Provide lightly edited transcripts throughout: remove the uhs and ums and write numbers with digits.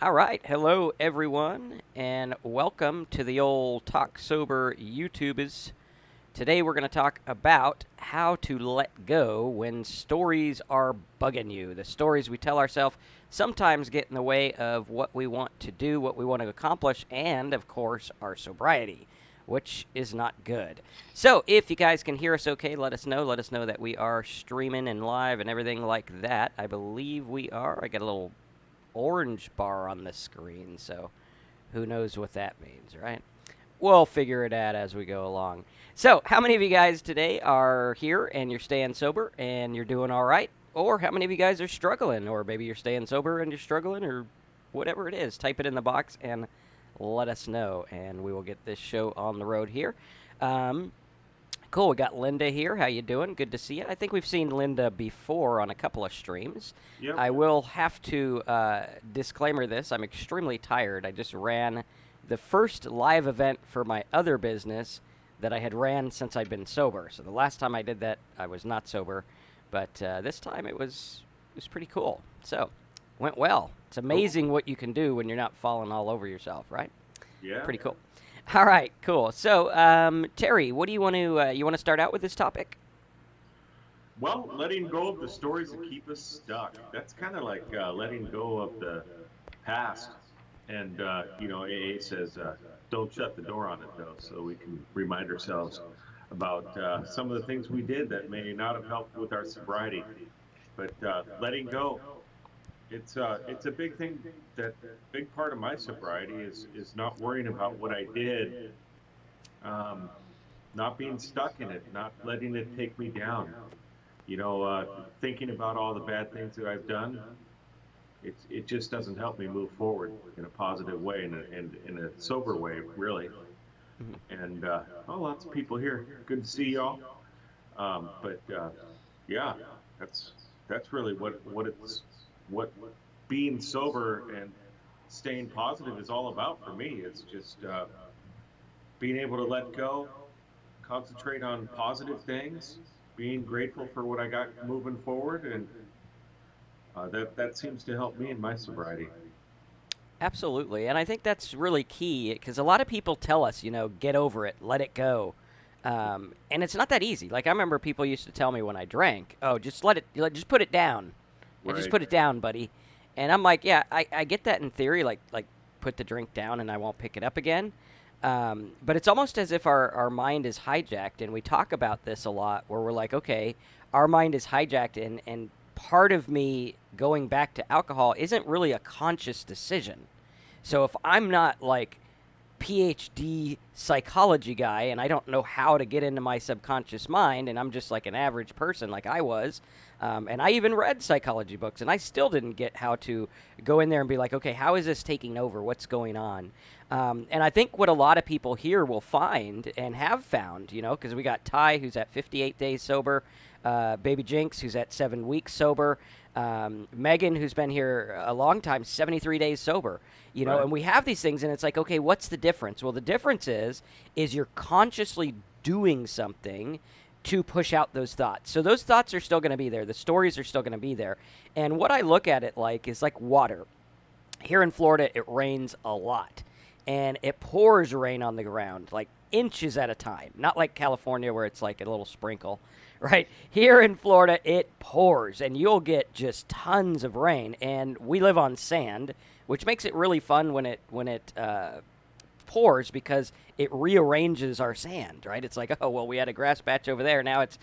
All right. Hello, everyone, and welcome to the old Talk Sober YouTubers. Today, we're going to talk about how to let go when stories are bugging you. The stories we tell ourselves sometimes get in the way of what we want to do, what we want to accomplish, and, of course, our sobriety, which is not good. So, if you guys can hear us okay, let us know. Let us know that we are streaming and live and everything like that. I believe we are. I got a little orange bar on the screen, so who knows what that means, right? We'll figure it out as we go along. So, how many of you guys today are here and you're staying sober and you're doing all right? Or how many of you guys are struggling? Or maybe you're staying sober and you're struggling, or whatever it is. Type it in the box and let us know, and we will get this show on the road here. Um, Cool. We got Linda here. How you doing? Good to see you. I think we've seen Linda before on a couple of streams. Yep. I will have to disclaimer this. I'm extremely tired. I just ran the first live event for my other business that I had ran since I've been sober. So the last time I did that, I was not sober, but this time it was pretty cool. So went well. It's amazing what you can do when you're not falling all over yourself, right? Yeah. Pretty cool. All right, cool. So, Terry, what do you want to start out with this topic? Well, letting go of the stories that keep us stuck. That's kind of like letting go of the past. And, AA says, don't shut the door on it, though, so we can remind ourselves about some of the things we did that may not have helped with our sobriety. But letting go, it's a big thing. That big part of my sobriety is not worrying about what I did, not being stuck in it, not letting it take me down. Thinking about all the bad things that I've done, it just doesn't help me move forward in a positive way and in a sober way, really. And lots of people here. Good to see y'all. But yeah, that's really what being sober and staying positive is all about for me. It's just being able to let go, concentrate on positive things, being grateful for what I got moving forward, and that seems to help me in my sobriety. Absolutely, and I think that's really key because a lot of people tell us, get over it, let it go, and it's not that easy. Like I remember people used to tell me when I drank, "Oh, just just put it down, and just Right. put it down, buddy." And I'm like, yeah, I get that in theory, like put the drink down and I won't pick it up again. But it's almost as if our mind is hijacked, and we talk about this a lot, where we're like, okay, our mind is hijacked, and part of me going back to alcohol isn't really a conscious decision. So if I'm not like PhD psychology guy and I don't know how to get into my subconscious mind, and I'm just like an average person like I was, and I even read psychology books and I still didn't get how to go in there and be like, okay, how is this taking over? What's going on? And I think what a lot of people here will find and have found, because we got Ty, who's at 58 days sober, Baby Jinx, who's at 7 weeks sober, Megan, who's been here a long time, 73 days sober, Right. and we have these things, and it's like, okay, what's the difference? Well, the difference is you're consciously doing something to push out those thoughts. So those thoughts are still going to be there. The stories are still going to be there. And what I look at it like is like water. Here in Florida, it rains a lot, and it pours rain on the ground like inches at a time. Not like California where it's like a little sprinkle, right? Here in Florida, it pours, and you'll get just tons of rain. And we live on sand, which makes it really fun when it pours because it rearranges our sand, right? It's like, oh well, we had a grass patch over there, now it's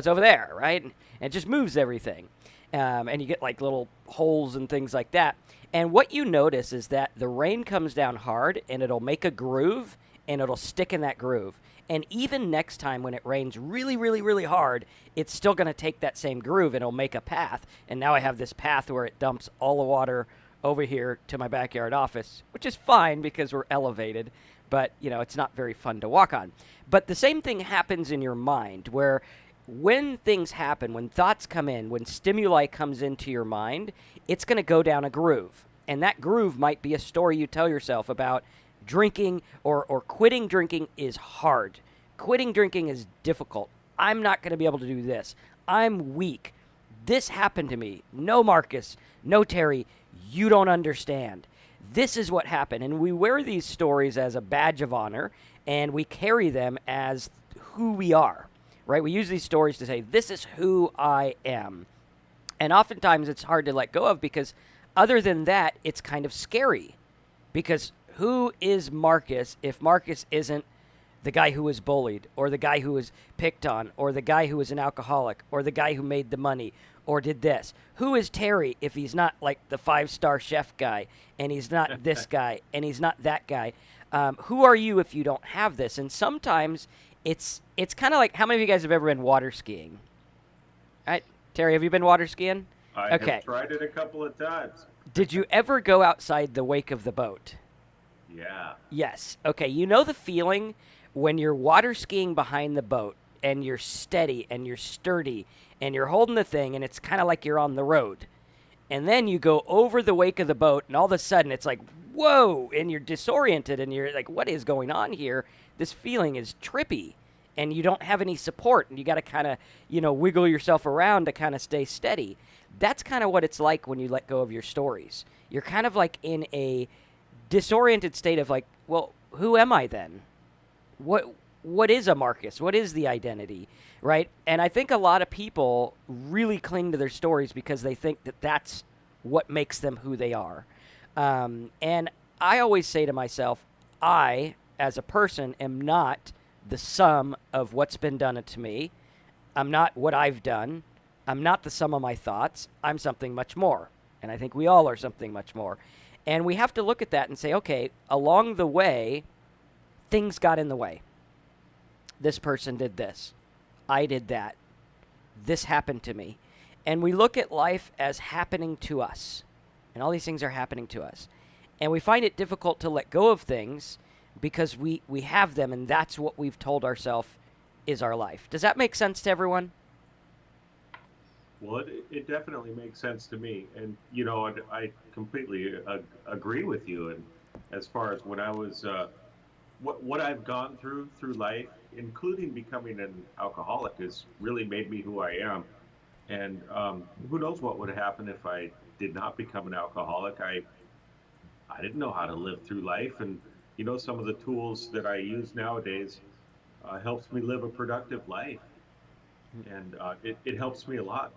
over there, right? And it just moves everything, and you get like little holes and things like that. And what you notice is that the rain comes down hard, and it'll make a groove, and it'll stick in that groove. And even next time when it rains really, really, really hard, it's still going to take that same groove, and it'll make a path. And now I have this path where it dumps all the water over here to my backyard office, which is fine because we're elevated, but, it's not very fun to walk on. But the same thing happens in your mind, where when things happen, when thoughts come in, when stimuli comes into your mind, it's going to go down a groove. And that groove might be a story you tell yourself about drinking, or quitting drinking is hard. Quitting drinking is difficult. I'm not going to be able to do this. I'm weak. This happened to me. No, Marcus. No, Terry. You don't understand. this is what happened. And we wear these stories as a badge of honor, and we carry them as who we are, right? We use these stories to say, this is who I am. And oftentimes it's hard to let go of because other than that, it's kind of scary. Because who is Marcus if Marcus isn't the guy who was bullied, or the guy who was picked on, or the guy who was an alcoholic, or the guy who made the money, or did this? Who is Terry if he's not like the 5-star chef guy, and he's not this guy, and he's not that guy? Who are you if you don't have this? And sometimes it's kind of like, how many of you guys have ever been water skiing? All right, Terry, have you been water skiing? I have tried it a couple of times. Did you ever go outside the wake of the boat? Yeah. Yes. Okay, you know the feeling when you're water skiing behind the boat and you're steady and you're sturdy and you're holding the thing and it's kind of like you're on the road. And then you go over the wake of the boat and all of a sudden it's like, whoa, and you're disoriented and you're like, what is going on here? This feeling is trippy and you don't have any support and you got to kind of, wiggle yourself around to kind of stay steady. That's kind of what it's like when you let go of your stories. You're kind of like in a disoriented state of like, well, who am I then? What is a Marcus? What is the identity, right? And I think a lot of people really cling to their stories because they think that that's what makes them who they are. And I always say to myself, I, as a person, am not the sum of what's been done to me. I'm not what I've done. I'm not the sum of my thoughts. I'm something much more. And I think we all are something much more. And we have to look at that and say, okay, along the way, things got in the way. This person did this. I did that. This happened to me. And we look at life as happening to us. And all these things are happening to us. And we find it difficult to let go of things because we have them, and that's what we've told ourselves is our life. Does that make sense to everyone? Well, it definitely makes sense to me. And, I completely agree with you. And as far as when I was... what I've gone through life, including becoming an alcoholic, has really made me who I am. And who knows what would happen if I did not become an alcoholic. I didn't know how to live through life. And, some of the tools that I use nowadays helps me live a productive life. And it helps me a lot.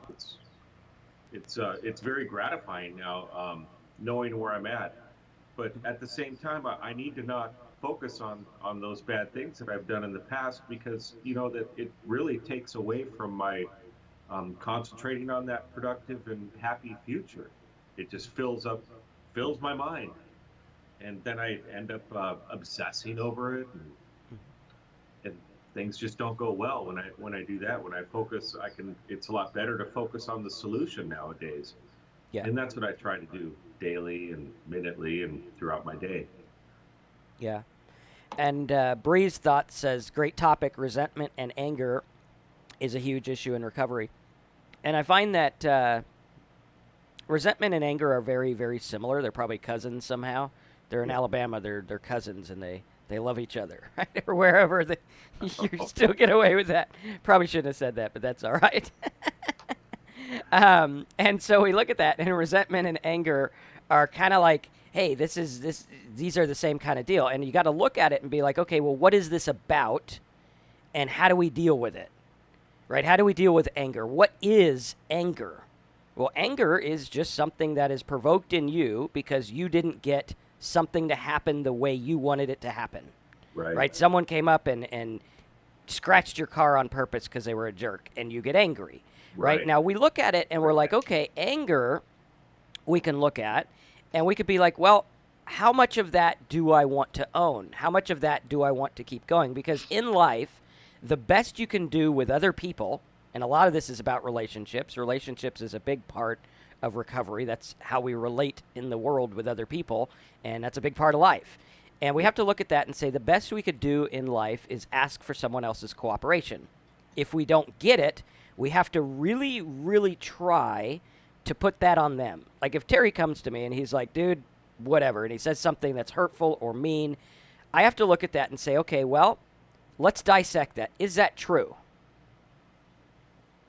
It's very gratifying now, knowing where I'm at. But at the same time, I need to not focus on those bad things that I've done in the past because that it really takes away from my concentrating on that productive and happy future. It just fills my mind, and then I end up obsessing over it, and things just don't go well when I do that. When I focus, it's a lot better to focus on the solution nowadays. Yeah. And that's what I try to do daily and minutely and throughout my day. Yeah. And Bree's thought says, great topic, resentment and anger is a huge issue in recovery. And I find that resentment and anger are very, very similar. They're probably cousins somehow. They're in Alabama. They're cousins, and they love each other, right? Or wherever. You still get away with that. Probably shouldn't have said that, but that's all right. And so we look at that, and resentment and anger are kind of like, hey, these are the same kind of deal. And you got to look at it and be like, okay, well, what is this about? And how do we deal with it? Right? How do we deal with anger? What is anger? Well, anger is just something that is provoked in you because you didn't get something to happen the way you wanted it to happen. Right? Someone came up and scratched your car on purpose because they were a jerk, and you get angry. Right? Now, we look at it, and we're like, okay, anger we can look at, and we could be like, well, how much of that do I want to own? How much of that do I want to keep going? Because in life, the best you can do with other people, and a lot of this is about relationships. Relationships is a big part of recovery. That's how we relate in the world with other people, and that's a big part of life. And we have to look at that and say the best we could do in life is ask for someone else's cooperation. If we don't get it, we have to really, really try to put that on them. Like if Terry comes to me and he's like, dude, whatever, and he says something that's hurtful or mean, I have to look at that and say, okay, well, let's dissect that. Is that true?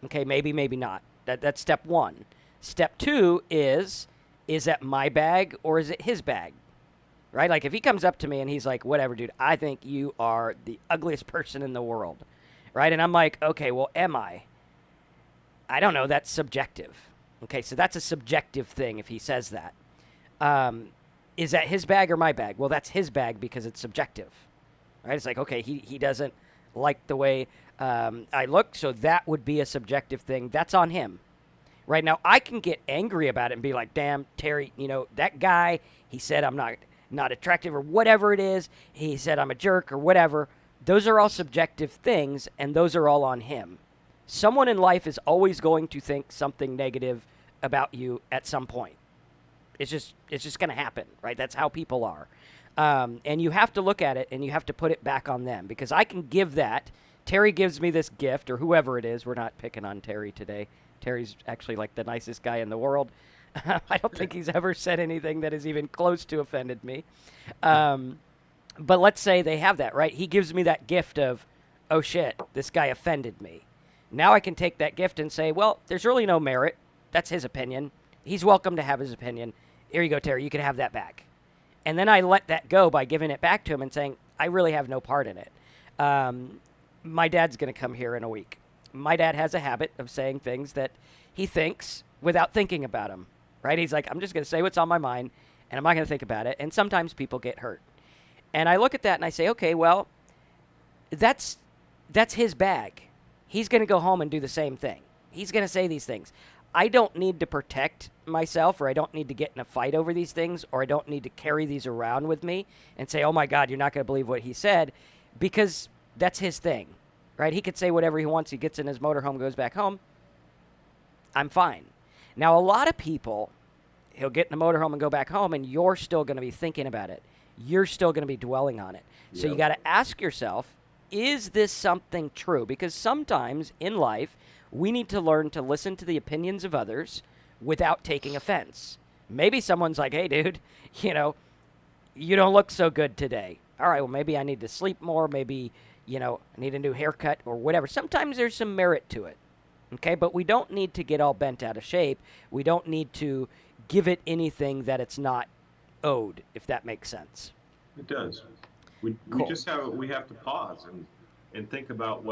Okay, maybe, maybe not. That's step one. Step two is that my bag or is it his bag? right? Like if he comes up to me and he's like, whatever, dude, I think you are the ugliest person in the world, right? And I'm like, okay, well, am I? I don't know. That's subjective. Okay, so that's a subjective thing if he says that. Is that his bag or my bag? Well, that's his bag because it's subjective, right? It's like, okay, he doesn't like the way I look, so that would be a subjective thing. That's on him. Right now, I can get angry about it and be like, damn, Terry, that guy, he said I'm not attractive or whatever it is. He said I'm a jerk or whatever. Those are all subjective things, and those are all on him. Someone in life is always going to think something negative about you at some point. It's just going to happen, right? That's how people are. And you have to look at it, and you have to put it back on them, because I can give that. Terry gives me this gift, or whoever it is. We're not picking on Terry today. Terry's actually like the nicest guy in the world. I don't think he's ever said anything that has even close to offended me. But let's say they have that, right? He gives me that gift of, oh shit, this guy offended me. Now I can take that gift and say, well, there's really no merit. That's his opinion. He's welcome to have his opinion. Here you go, Terry. You can have that back. And then I let that go by giving it back to him and saying, I really have no part in it. My dad's going to come here in a week. My dad has a habit of saying things that he thinks without thinking about them, right? He's like, I'm just going to say what's on my mind, and I'm not going to think about it. And sometimes people get hurt. And I look at that and I say, okay, well, that's his bag. He's going to go home and do the same thing. He's going to say these things. I don't need to protect myself, or I don't need to get in a fight over these things, or I don't need to carry these around with me and say, oh my God, you're not going to believe what he said, because that's his thing, right? He could say whatever he wants. He gets in his motorhome, goes back home. I'm fine. Now, a lot of people, he'll get in the motorhome and go back home, and you're still going to be thinking about it. You're still going to be dwelling on it. Yep. So you got to ask yourself, is this something true? Because sometimes in life, we need to learn to listen to the opinions of others without taking offense. Maybe someone's like, hey, dude, you don't look so good today. All right, well, maybe I need to sleep more. Maybe, I need a new haircut or whatever. Sometimes there's some merit to it, okay? But we don't need to get all bent out of shape. We don't need to give it anything that it's not owed, if that makes sense. It does. We just have to pause and think about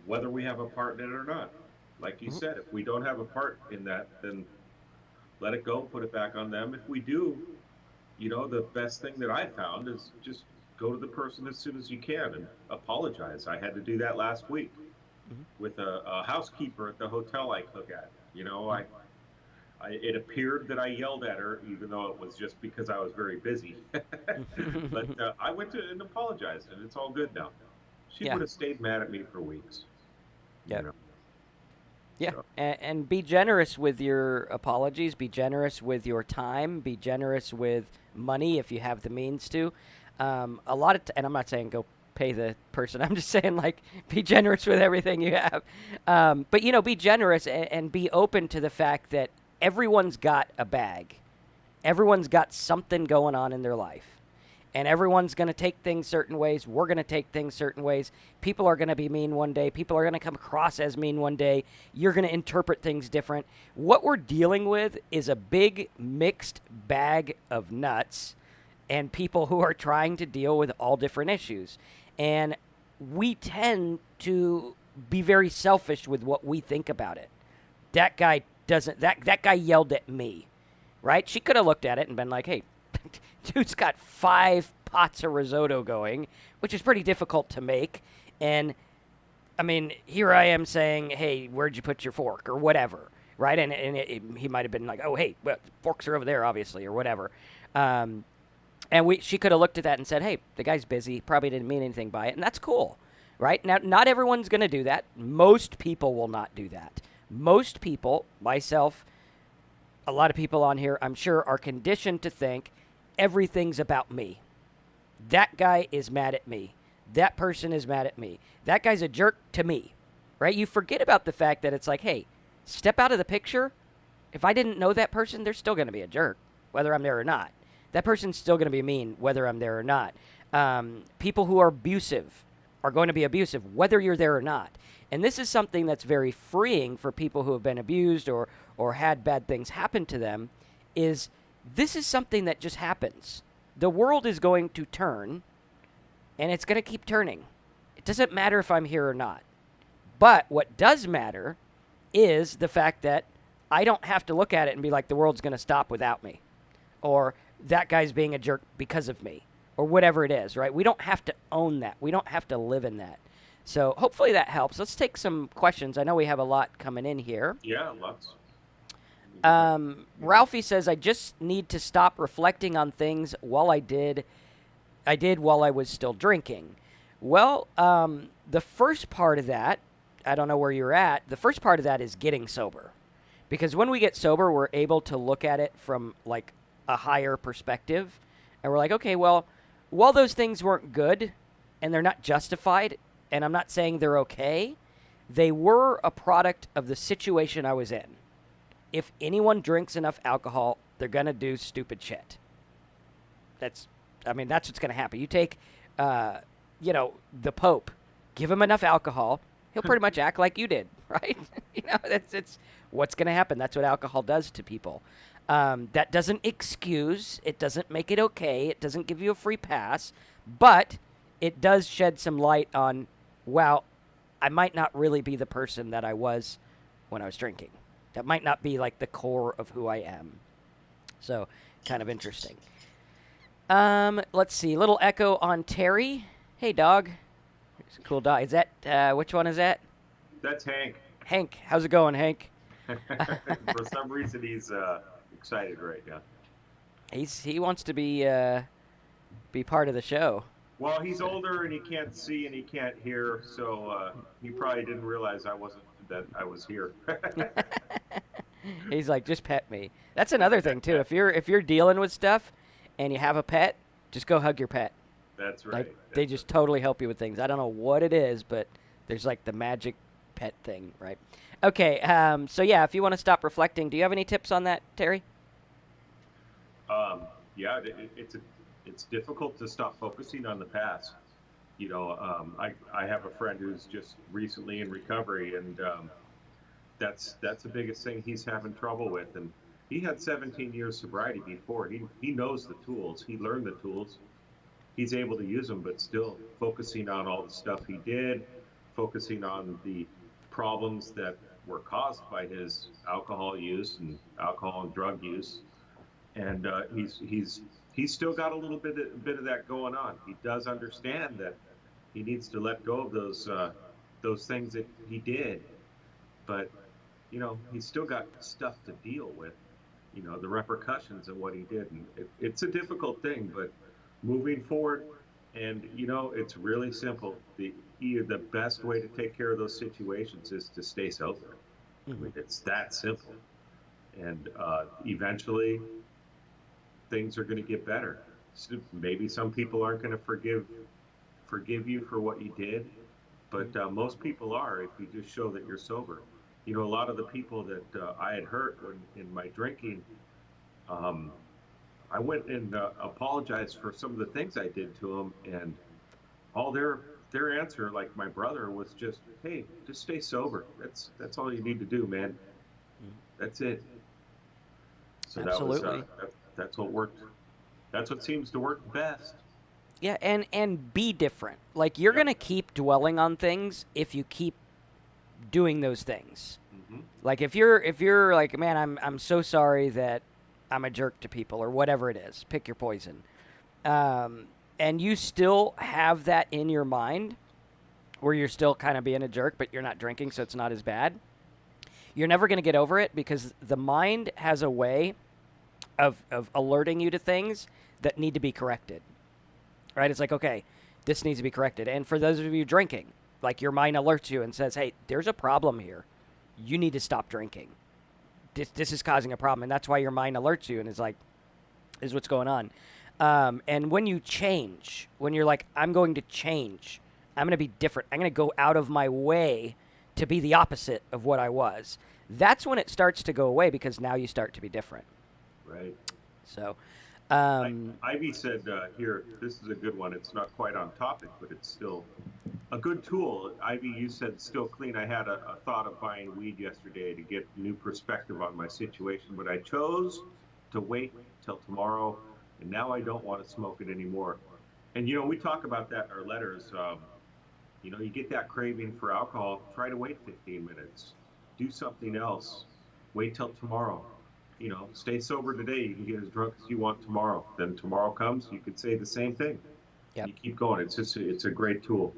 whether we have a part in it or not. Like you said, if we don't have a part in that, then let it go, put it back on them. If we do, the best thing that I found is just go to the person as soon as you can and apologize. I had to do that last week with a housekeeper at the hotel I cook at. It appeared that I yelled at her, even though it was just because I was very busy. But I went to and apologized, and it's all good now. She would have stayed mad at me for weeks. Yeah. Yeah, so. And be generous with your apologies. Be generous with your time. Be generous with money if you have the means to. And I'm not saying go pay the person. I'm just saying, be generous with everything you have. But, be generous and be open to the fact that everyone's got a bag. Everyone's got something going on in their life. And everyone's going to take things certain ways. We're going to take things certain ways. People are going to be mean one day. People are going to come across as mean one day. You're going to interpret things different. What we're dealing with is a big mixed bag of nuts and people who are trying to deal with all different issues. And we tend to be very selfish with what we think about it. That guy yelled at me, right? She could have looked at it and been like, hey, dude's got 5 pots of risotto going, which is pretty difficult to make. And, here I am saying, hey, where'd you put your fork or whatever, right? And he might have been like, oh, hey, well, forks are over there, obviously, or whatever. And she could have looked at that and said, hey, the guy's busy, probably didn't mean anything by it, and that's cool, right? Now, not everyone's going to do that. Most people will not do that. Most people, myself, a lot of people on here, I'm sure, are conditioned to think everything's about me. That guy is mad at me. That person is mad at me. That guy's a jerk to me, right? You forget about the fact that it's like, hey, step out of the picture. If I didn't know that person, they're still going to be a jerk, whether I'm there or not. That person's still going to be mean, whether I'm there or not. People who are abusive are going to be abusive, whether you're there or not. And this is something that's very freeing for people who have been abused or had bad things happen to them, is this is something that just happens. the world is going to turn, and it's going to keep turning. It doesn't matter if I'm here or not. But what does matter is the fact that I don't have to look at it and be like, the world's going to stop without me, or that guy's being a jerk because of me, or whatever it is, right? We don't have to own that. We don't have to live in that. So hopefully that helps. Let's take some questions. I know we have a lot coming in here. Yeah, lots. Ralphie says, I just need to stop reflecting on things while I did while I was still drinking. Well, the first part of that, I don't know where you're at. The first part of that is getting sober. Because when we get sober, we're able to look at it from like a higher perspective. And we're like, okay, well, while those things weren't good and they're not justified, and I'm not saying they're okay, they were a product of the situation I was in. If anyone drinks enough alcohol, they're going to do stupid shit. That's what's going to happen. You take, the Pope, give him enough alcohol, he'll pretty much act like you did, right? It's what's going to happen. That's what alcohol does to people. That doesn't excuse, it doesn't make it okay, it doesn't give you a free pass, but it does shed some light on, wow, I might not really be the person that I was when I was drinking. That might not be like the core of who I am. So, kind of interesting. Let's see. Little echo on Terry. Hey, dog. It's a cool dog. Is that, which one is that? That's Hank. Hank. How's it going, Hank? For some reason, he's excited right now. He wants to be part of the show. Well, he's older and he can't see and he can't hear, so he probably didn't realize I was here. He's like, just pet me. That's another thing too. If you're dealing with stuff and you have a pet, just go hug your pet. That's right. Like, they just totally help you with things. I don't know what it is, but there's like the magic pet thing, right? Okay, so yeah, if you want to stop reflecting, do you have any tips on that, Terry? Yeah, it's difficult to stop focusing on the past. I have a friend who's just recently in recovery, and that's the biggest thing he's having trouble with. And he had 17 years sobriety before. He knows the tools. He learned the tools. He's able to use them, but still focusing on all the stuff he did, focusing on the problems that were caused by his alcohol use and alcohol and drug use. And he's still got a little bit of that going on. He does understand that he needs to let go of those things that he did, but he's still got stuff to deal with. The repercussions of what he did, and it's a difficult thing. But moving forward, and it's really simple. The best way to take care of those situations is to stay sober. I mean, it's that simple, and eventually things are going to get better. So maybe some people aren't going to forgive you for what you did, but most people are if you just show that you're sober. A lot of the people that I had hurt in my drinking, I went and apologized for some of the things I did to them, and all their answer, like my brother, was just, "Hey, just stay sober. That's all you need to do, man. That's it." So Absolutely. that's what worked. That's what seems to work best. Yeah, and be different. Like, you're going to keep dwelling on things if you keep doing those things. Like, if you're like, man, I'm so sorry that I'm a jerk to people, or whatever it is, pick your poison. And you still have that in your mind where you're still kind of being a jerk, but you're not drinking, so it's not as bad. You're never going to get over it, because the mind has a way of alerting you to things that need to be corrected. Right? It's like, okay, this needs to be corrected. And for those of you drinking, like, your mind alerts you and says, hey, there's a problem here. You need to stop drinking. This is causing a problem. And that's why your mind alerts you and is like, this is what's going on. And when you change, when you're like, I'm going to change, I'm going to be different, I'm going to go out of my way to be the opposite of what I was, that's when it starts to go away, because now you start to be different. Right. So, Ivy said here, this is a good one. It's not quite on topic, but it's still a good tool. Ivy, you said still clean. I had a thought of buying weed yesterday to get new perspective on my situation, but I chose to wait till tomorrow and now I don't want to smoke it anymore. And you know, we talk about that in our letters. You know, you get that craving for alcohol, try to wait 15 minutes. Do something else. Wait till tomorrow. You know, stay sober today. You can get as drunk as you want tomorrow. Then tomorrow comes, you could say the same thing. Yep. You keep going. It's a great tool.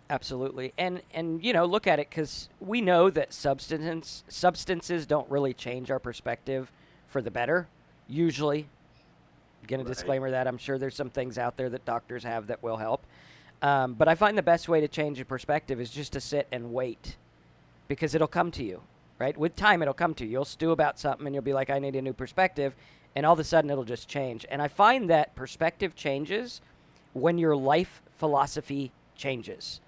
Absolutely. And you know, look at it, cuz we know that substances don't really change our perspective for the better usually. Going to Right. disclaimer that I'm sure there's some things out there that doctors have that will help. But I find the best way to change your perspective is just to sit and wait, because it'll come to you, right? With time, it'll come to you. You'll stew about something and you'll be like, I need a new perspective. And all of a sudden, it'll just change. And I find that perspective changes when your life philosophy changes.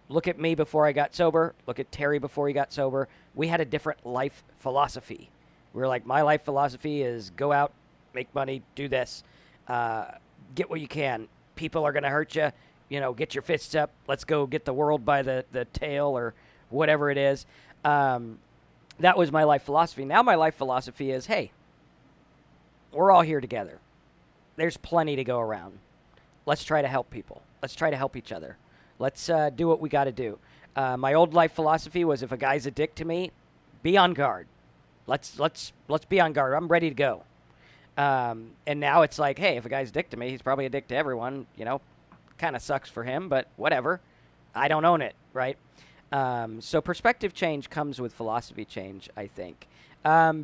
Look at me before I got sober. Look at Terry before he got sober. We had a different life philosophy. We were like, my life philosophy is go out, make money, do this, get what you can. People are going to hurt you. You know, get your fists up. Let's go get the world by the tail or whatever it is. That was my life philosophy. Now my life philosophy is, hey, we're all here together. There's plenty to go around. Let's try to help people. Let's try to help each other. Let's do what we got to do. My old life philosophy was, if a guy's a dick to me, be on guard. Let's be on guard. I'm ready to go. And now it's like, hey, if a guy's a dick to me, he's probably a dick to everyone. You know, kind of sucks for him, but whatever. I don't own it, right? So perspective change comes with philosophy change, I think.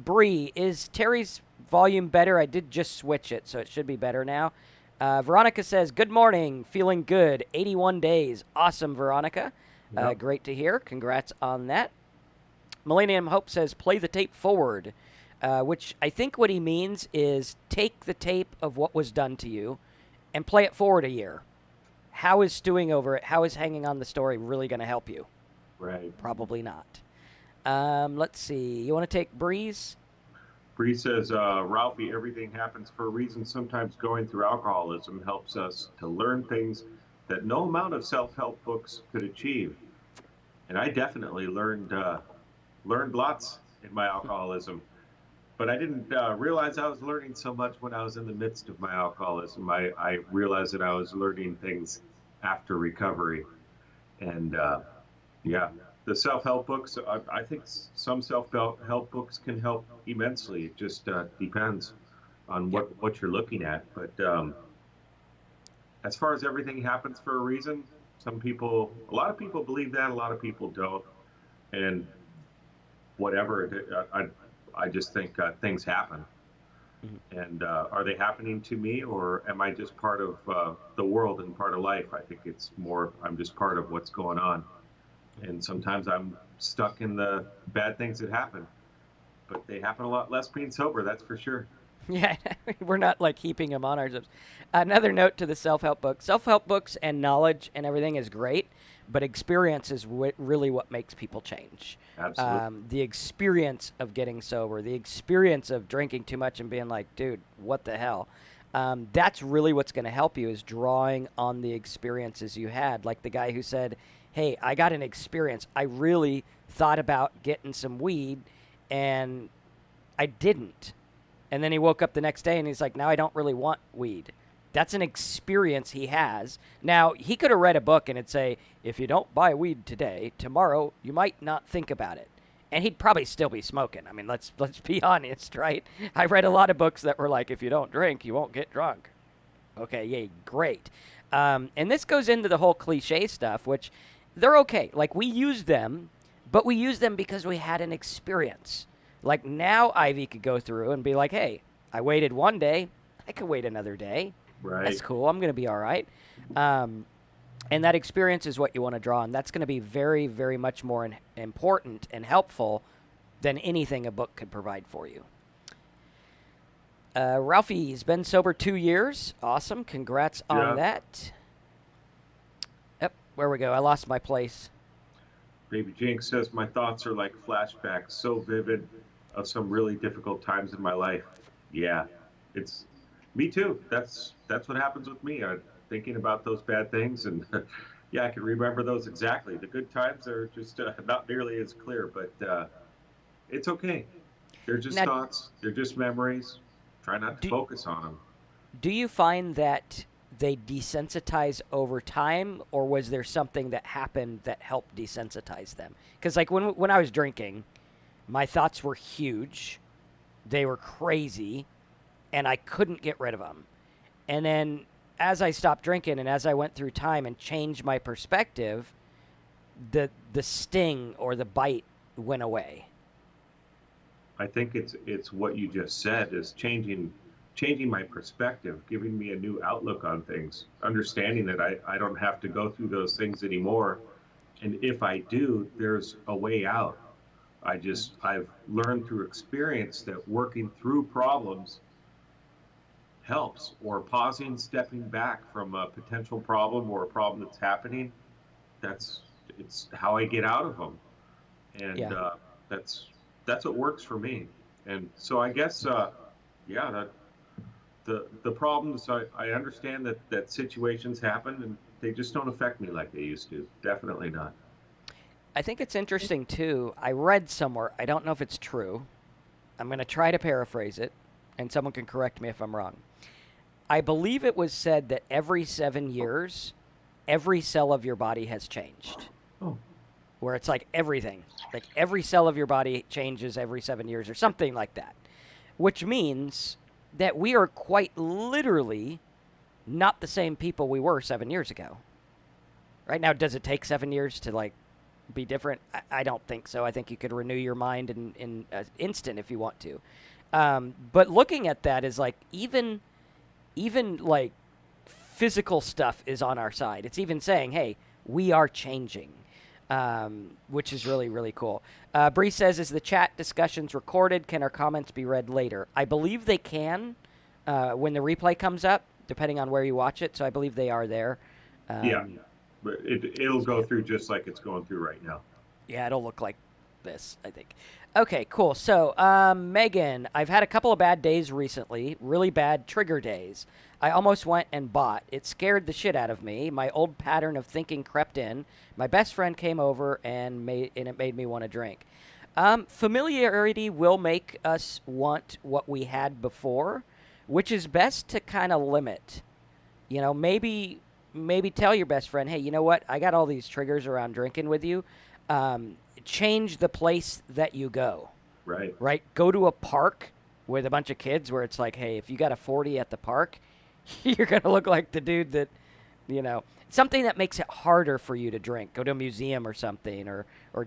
Bree, is Terry's volume better? I did just switch it, so it should be better now. Veronica says, good morning, feeling good, 81 days. Awesome, Veronica. Yep. Great to hear. Congrats on that. Millennium Hope says, play the tape forward, which I think what he means is take the tape of what was done to you and play it forward a year. How is stewing over it, how is hanging on the story really going to help you? Right. Probably not. Let's see. You want to take Breeze? Bree says, Ralphie, everything happens for a reason. Sometimes going through alcoholism helps us to learn things that no amount of self-help books could achieve. And I definitely learned lots in my alcoholism, but I didn't realize I was learning so much when I was in the midst of my alcoholism. I realized that I was learning things after recovery, and yeah, the self-help books. I think some self-help books can help immensely. It just depends on Yep. what you're looking at. But as far as everything happens for a reason, a lot of people believe that, a lot of people don't, and whatever. I just think things happen, Mhm. and are they happening to me, or am I just part of the world and part of life? I think it's more I'm just part of what's going on, and sometimes I'm stuck in the bad things that happen, but they happen a lot less being sober. That's for sure. Yeah, we're not like heaping them on ourselves. Another note to the self-help book: self-help books and knowledge and everything is great, but experience is really what makes people change. Absolutely. The experience of getting sober, the experience of drinking too much and being like, dude, what the hell? That's really what's going to help you, is drawing on the experiences you had. Like the guy who said, hey, I got an experience. I really thought about getting some weed and I didn't. And then he woke up the next day and he's like, now I don't really want weed. That's an experience he has. Now, he could have read a book and it'd say, if you don't buy weed today, tomorrow you might not think about it. And he'd probably still be smoking. I mean, let's be honest, right? I read a lot of books that were like, if you don't drink, you won't get drunk. Okay, yay, great. And this goes into the whole cliche stuff, which they're okay. Like, we use them, but we use them because we had an experience. Like, now Ivy could go through and be like, hey, I waited one day. I could wait another day. Right. That's cool. I'm going to be all right. And that experience is what you want to draw on. That's going to be very, very much more important and helpful than anything a book could provide for you. Ralphie's been sober 2 years. Awesome. Congrats on Yeah. that. Yep. Where we go. I lost my place. Baby Jinx says, my thoughts are like flashbacks, so vivid, of some really difficult times in my life. Yeah, it's me too. That's what happens with me. I'm thinking about those bad things, and yeah, I can remember those exactly. The good times are just not nearly as clear, but it's okay. They're just Now, thoughts. They're just memories. Try not to do, focus on them. Do you find that they desensitize over time, or was there something that happened that helped desensitize them? Because like when I was drinking, my thoughts were huge, they were crazy, and I couldn't get rid of them. And then as I stopped drinking and as I went through time and changed my perspective, the sting or the bite went away. I think it's what you just said is changing my perspective, giving me a new outlook on things, understanding that I don't have to go through those things anymore. And if I do, there's a way out. I've learned through experience that working through problems helps, or pausing, stepping back from a potential problem or a problem that's happening. That's it's how I get out of them, and Yeah. that's that's what works for me. And so I guess, yeah, that the problems, I understand that situations happen and they just don't affect me like they used to. Definitely not. I think it's interesting too. I read somewhere, I don't know if it's true. I'm going to try to paraphrase it, and someone can correct me if I'm wrong. I believe it was said that every 7 years, every cell of your body has changed. Oh, Where it's like everything, like every cell of your body changes every 7 years or something like that. Which means that we are quite literally not the same people we were 7 years ago. Right now, does it take 7 years to like be different? I don't think so. I think you could renew your mind in an instant if you want to. But looking at that is like even like physical stuff is on our side. It's even saying, hey, we are changing, which is really, really cool. Bree says, is the chat discussions recorded? Can our comments be read later? I believe they can when the replay comes up, depending on where you watch it. So I believe they are there. yeah, Um, but it'll so go yeah. through just like it's going through right now. Yeah, it'll look like this, I think. Okay, cool. So, Megan, I've had a couple of bad days recently, really bad trigger days. I almost went and bought. It scared the shit out of me. My old pattern of thinking crept in. My best friend came over and it made me want to drink. Familiarity will make us want what we had before, which is best to kind of limit. Maybe tell your best friend, hey, you know what? I got all these triggers around drinking with you. Change the place that you go. Right. Right? Go to a park with a bunch of kids where it's like, hey, if you got a 40 at the park, you're gonna look like the dude that, something that makes it harder for you to drink. Go to a museum or something, or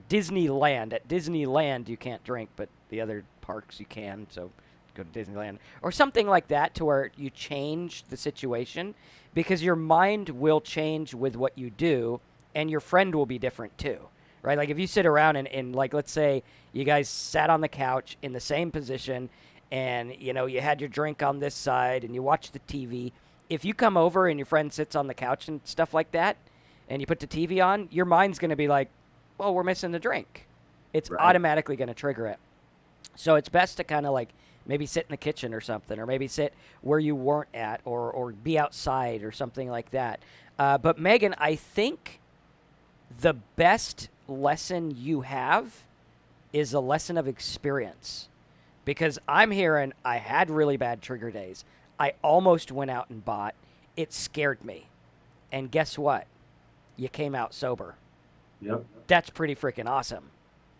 Disneyland. At Disneyland, you can't drink, but the other parks you can. So go to Disneyland or something like that, to where you change the situation, because your mind will change with what you do, and your friend will be different too. Right? Like if you sit around and like, let's say you guys sat on the couch in the same position, and you had your drink on this side and you watch the TV. If you come over and your friend sits on the couch and stuff like that, and you put the TV on, your mind's going to be like, well, we're missing the drink. It's Right. automatically going to trigger it. So it's best to kind of like maybe sit in the kitchen or something, or maybe sit where you weren't at, or be outside or something like that. But Megan, I think the best lesson you have is a lesson of experience, because I'm hearing I had really bad trigger days. I almost went out and bought. It scared me. And guess what? You came out sober. Yep. That's pretty freaking awesome.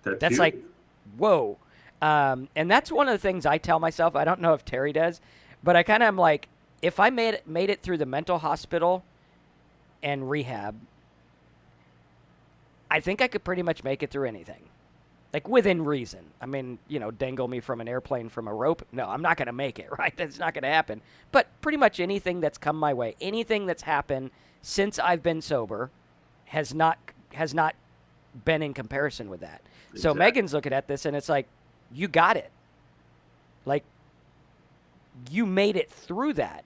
That's That's huge. like, whoa. And that's one of the things I tell myself. I don't know if Terry does, but I kind of am like, if I made it through the mental hospital and rehab, I think I could pretty much make it through anything. Like within reason. I mean, dangle me from an airplane from a rope. No, I'm not going to make it, right? That's not going to happen. But pretty much anything that's come my way, anything that's happened since I've been sober has not been in comparison with that. So Exactly. Megan's looking at this and it's like, you got it. Like, you made it through that.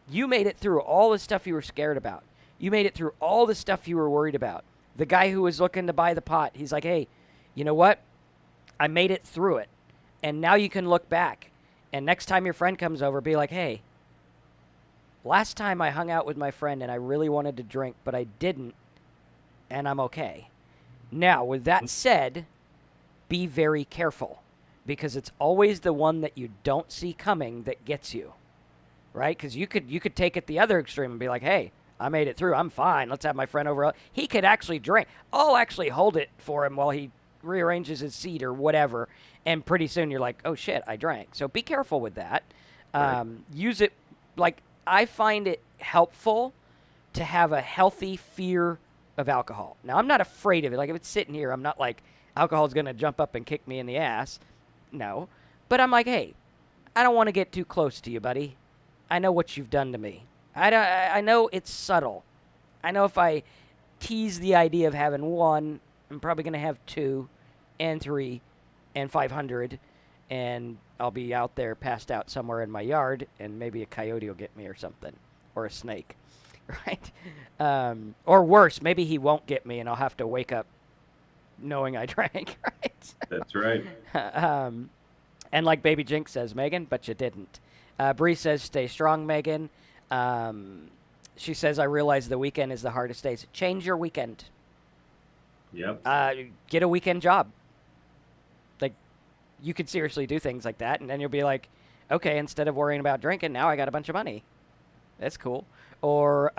You made it through all the stuff you were scared about. You made it through all the stuff you were worried about. The guy who was looking to buy the pot, he's like, hey, you know what? I made it through it. And now you can look back. And next time your friend comes over, be like, hey, last time I hung out with my friend and I really wanted to drink, but I didn't, and I'm okay. Now, with that said, be very careful, because it's always the one that you don't see coming that gets you. right? Because you could take it the other extreme and be like, hey, I made it through. I'm fine. Let's have my friend over. He could actually drink. I'll actually hold it for him while he rearranges his seat or whatever. And pretty soon you're like, oh shit, I drank. So be careful with that. Right. Use it like I find it helpful to have a healthy fear of alcohol. Now I'm not afraid of it. Like if it's sitting here, I'm not like alcohol's gonna jump up and kick me in the ass. No, but I'm like, hey, I don't want to get too close to you, buddy. I know what you've done to me. I know it's subtle. I know if I tease the idea of having one, I'm probably going to have two and three and 500, and I'll be out there passed out somewhere in my yard, and maybe a coyote will get me or something, or a snake, right? Or worse, maybe he won't get me, and I'll have to wake up knowing I drank, right? That's right. And like Baby Jinx says, Megan, but you didn't. Bree says, stay strong, Megan. She says, I realize the weekend is the hardest days. Change your weekend. Yep. Get a weekend job. Like, you could seriously do things like that, and then you'll be like, okay, instead of worrying about drinking, now I got a bunch of money. That's cool. Or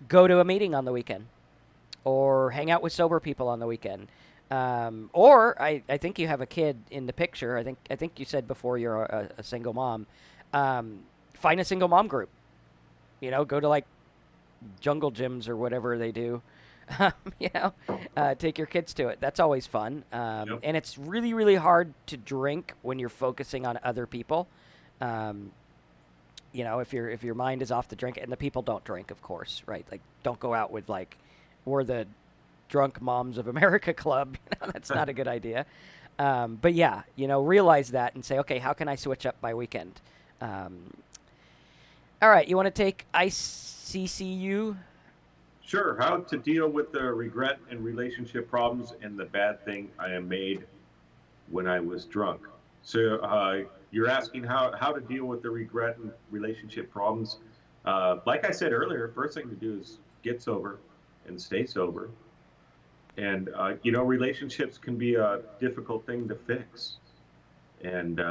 go to a meeting on the weekend. Or hang out with sober people on the weekend. Or I think you have a kid in the picture. I think you said before you're a single mom. Find a single mom group. Go to like jungle gyms or whatever they do. Take your kids to it. That's always fun. Yep. And it's really, really hard to drink when you're focusing on other people. If your mind is off the drink, and the people don't drink, of course, right? Like, don't go out with like, we're the Drunk Moms of America Club. That's not a good idea. But yeah, realize that and say, okay, how can I switch up my weekend? All right, you want to take ICCU? Sure. How to deal with the regret and relationship problems and the bad thing I am made when I was drunk. So you're asking how to deal with the regret and relationship problems. Like I said earlier, first thing to do is get sober and stay sober. And, relationships can be a difficult thing to fix. And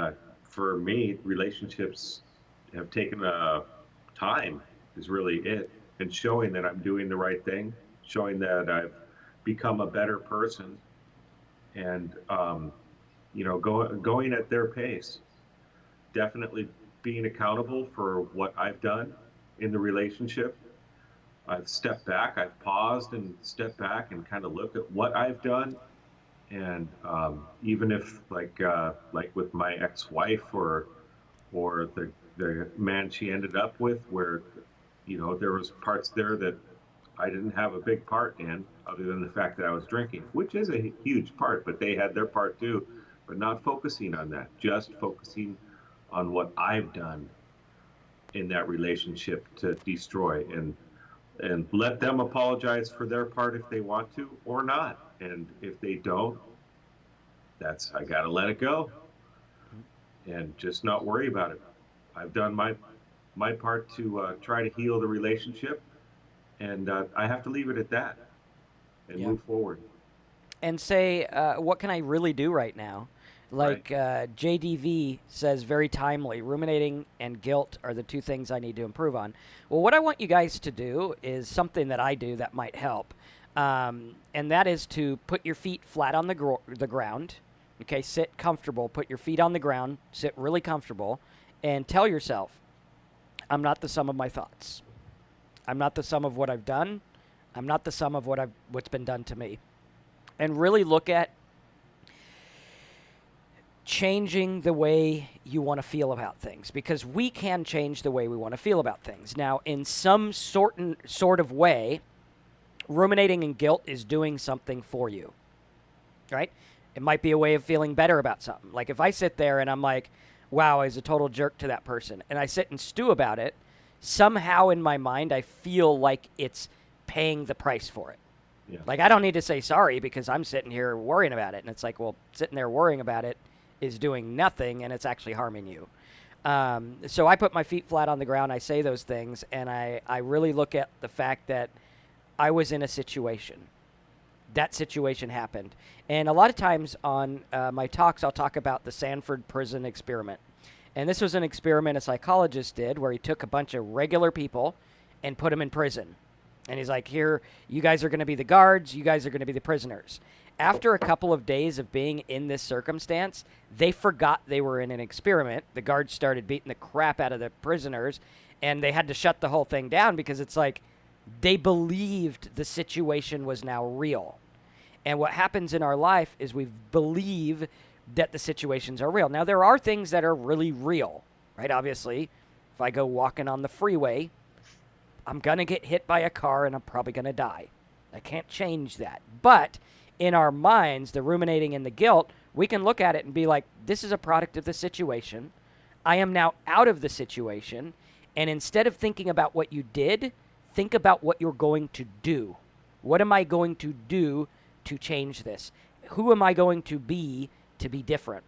for me, relationships have taken time is really it. And showing that I'm doing the right thing, showing that I've become a better person, and, going at their pace. Definitely being accountable for what I've done in the relationship. I've stepped back, I've paused and stepped back and kind of looked at what I've done. And even if like with my ex-wife or the man she ended up with, where, there was parts there that I didn't have a big part in, other than the fact that I was drinking, which is a huge part, but they had their part too. But not focusing on that, just focusing on what I've done in that relationship to destroy, and let them apologize for their part if they want to or not. And if they don't, I got to let it go and just not worry about it. I've done my part to try to heal the relationship, and I have to leave it at that and move forward. And say, what can I really do right now? Like JDV says, very timely, ruminating and guilt are the two things I need to improve on. Well, what I want you guys to do is something that I do that might help. And that is to put your feet flat on the ground. Okay, sit comfortable. Put your feet on the ground. Sit really comfortable. And tell yourself, I'm not the sum of my thoughts. I'm not the sum of what I've done. I'm not the sum of what's been done to me. And really look at changing the way you want to feel about things, because we can change the way we want to feel about things. Now, in some sort of way, ruminating and guilt is doing something for you, right? It might be a way of feeling better about something. Like if I sit there and I'm like, wow, I was a total jerk to that person, and I sit and stew about it, somehow in my mind I feel like it's paying the price for it. Yeah. Like I don't need to say sorry because I'm sitting here worrying about it. And it's like, well, sitting there worrying about it is doing nothing, and it's actually harming you. So I put my feet flat on the ground. I say those things, and I really look at the fact that I was in a situation. That situation happened. And a lot of times on my talks, I'll talk about the Sanford prison experiment. And this was an experiment a psychologist did where he took a bunch of regular people and put them in prison. And he's like, here, you guys are going to be the guards, you guys are going to be the prisoners. After a couple of days of being in this circumstance, they forgot they were in an experiment. The guards started beating the crap out of the prisoners, and they had to shut the whole thing down because it's like they believed the situation was now real. And what happens in our life is we believe that the situations are real. Now, there are things that are really real, right? Obviously, if I go walking on the freeway, I'm going to get hit by a car and I'm probably going to die. I can't change that. But in our minds, the ruminating and the guilt, we can look at it and be like, this is a product of the situation. I am now out of the situation. And instead of thinking about what you did, think about what you're going to do. What am I going to do to change this? Who am I going to be different?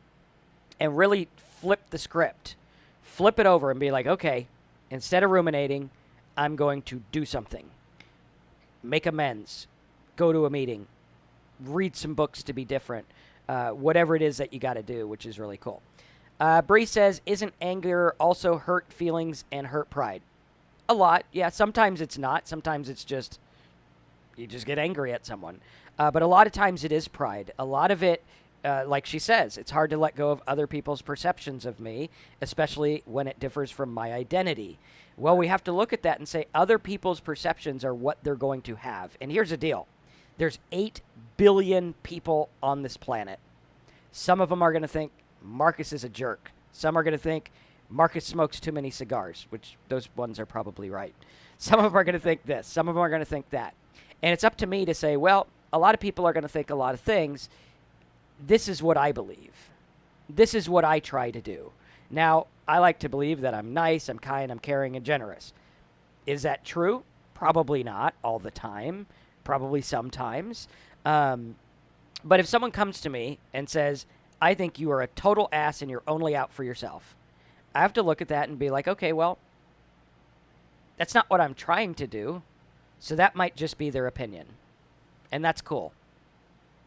And really flip the script. Flip it over and be like, okay, instead of ruminating, I'm going to do something. Make amends. Go to a meeting. Read some books to be different. Whatever it is that you got to do, which is really cool. Bree says, isn't anger also hurt feelings and hurt pride? A lot. Yeah, sometimes it's not. Sometimes it's just, you just get angry at someone. But a lot of times it is pride. A lot of it, like she says, it's hard to let go of other people's perceptions of me, especially when it differs from my identity. Well, we have to look at that and say other people's perceptions are what they're going to have. And here's the deal. There's 8 billion people on this planet. Some of them are going to think Marcus is a jerk. Some are going to think Marcus smokes too many cigars, which those ones are probably right. Some of them are going to think this. Some of them are going to think that. And it's up to me to say, well, a lot of people are going to think a lot of things. This is what I believe. This is what I try to do. Now, I like to believe that I'm nice, I'm kind, I'm caring, and generous. Is that true? Probably not all the time. Probably sometimes. But if someone comes to me and says, I think you are a total ass and you're only out for yourself, I have to look at that and be like, okay, well, that's not what I'm trying to do. So that might just be their opinion. And that's cool.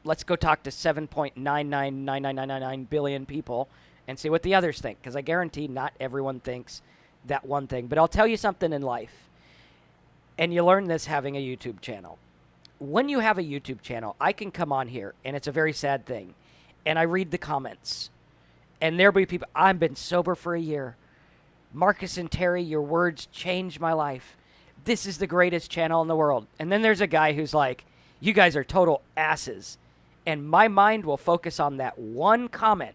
Let's go talk to 7.9999999 billion people and see what the others think. Because I guarantee not everyone thinks that one thing. But I'll tell you something in life. And you learn this having a YouTube channel. When you have a YouTube channel, I can come on here, and it's a very sad thing. And I read the comments. And there'll be people, I've been sober for a year. Marcus and Terry, your words changed my life. This is the greatest channel in the world. And then there's a guy who's like, you guys are total asses. And my mind will focus on that one comment,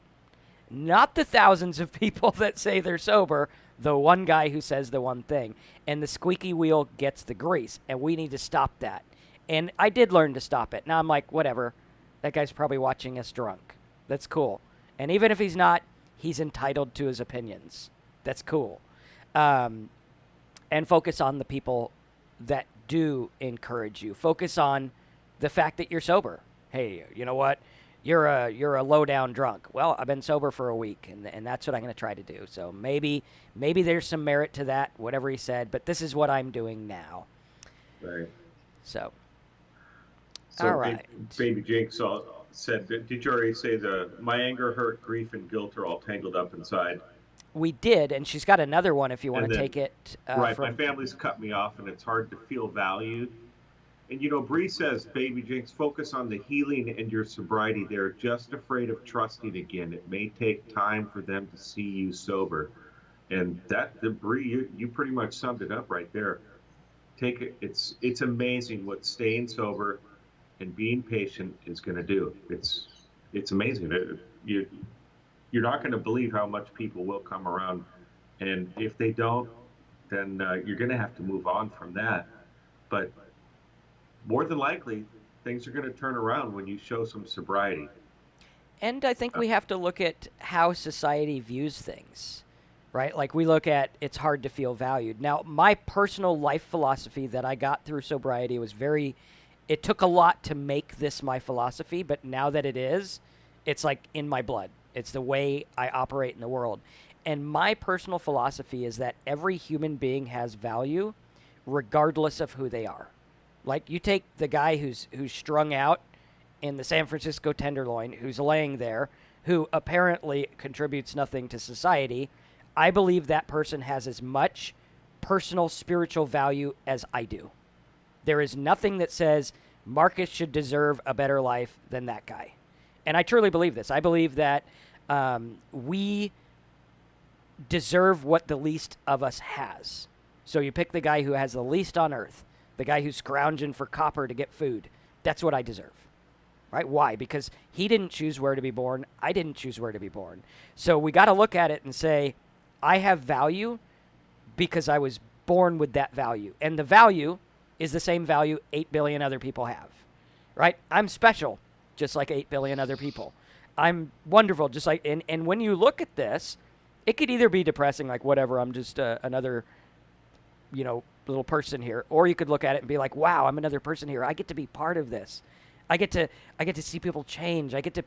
not the thousands of people that say they're sober, the one guy who says the one thing. And the squeaky wheel gets the grease, and we need to stop that. And I did learn to stop it. Now I'm like, whatever. That guy's probably watching us drunk. That's cool. And even if he's not, he's entitled to his opinions. That's cool. And focus on the people that do encourage you. Focus on the fact that you're sober. Hey, you know what? You're a low down drunk. Well, I've been sober for a week, and that's what I'm going to try to do. So maybe there's some merit to that, whatever he said. But this is what I'm doing now. Right. So So all right. Baby Jake said, did you already say my anger, hurt, grief, and guilt are all tangled up inside? We did, and she's got another one if you want And to then- take it. Right, From, my family's cut me off, and it's hard to feel valued. And you know, Bree says, Baby Jinx, focus on the healing and your sobriety. They're just afraid of trusting again. It may take time for them to see you sober. And Bree, you pretty much summed it up right there. It's amazing what staying sober and being patient is going to do. It's amazing. You're not going to believe how much people will come around, and if they don't, then you're going to have to move on from that. But more than likely, things are going to turn around when you show some sobriety. and I think we have to look at how society views things, right? Like we look at it's hard to feel valued. Now, my personal life philosophy that I got through sobriety was it took a lot to make this my philosophy, but now that it is, it's like in my blood. It's the way I operate in the world. And my personal philosophy is that every human being has value regardless of who they are. Like you take the guy who's strung out in the San Francisco Tenderloin, who's laying there, who apparently contributes nothing to society. I believe that person has as much personal spiritual value as I do. There is nothing that says Marcus should deserve a better life than that guy. And I truly believe this. I believe that we deserve what the least of us has. So you pick the guy who has the least on earth, the guy who's scrounging for copper to get food. That's what I deserve. Right? Why? Because he didn't choose where to be born. I didn't choose where to be born. So we got to look at it and say, I have value because I was born with that value. And the value is the same value 8 billion other people have. Right? I'm special, just like 8 billion other people. I'm wonderful, just like, and when you look at this, it could either be depressing, like, whatever, I'm just another, little person here. Or you could look at it and be like, wow, I'm another person here. I get to be part of this. I get to see people change. I get to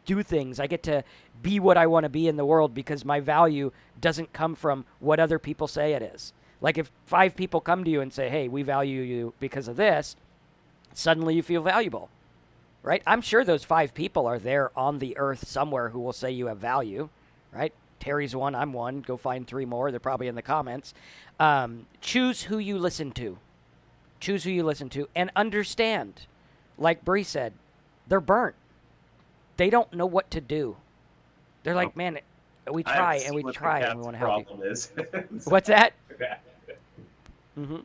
do things. I get to be what I want to be in the world because my value doesn't come from what other people say it is. Like if 5 people come to you and say, hey, we value you because of this, suddenly you feel valuable, right? I'm sure those 5 people are there on the earth somewhere who will say you have value, right? Terry's one, I'm one. Go find 3 more. They're probably in the comments. Choose who you listen to. Choose who you listen to and understand. Like Bree said, they're burnt. They don't know what to do. They're like, man, we try and we try and we want to help you. Is. What's that? Mm-hmm.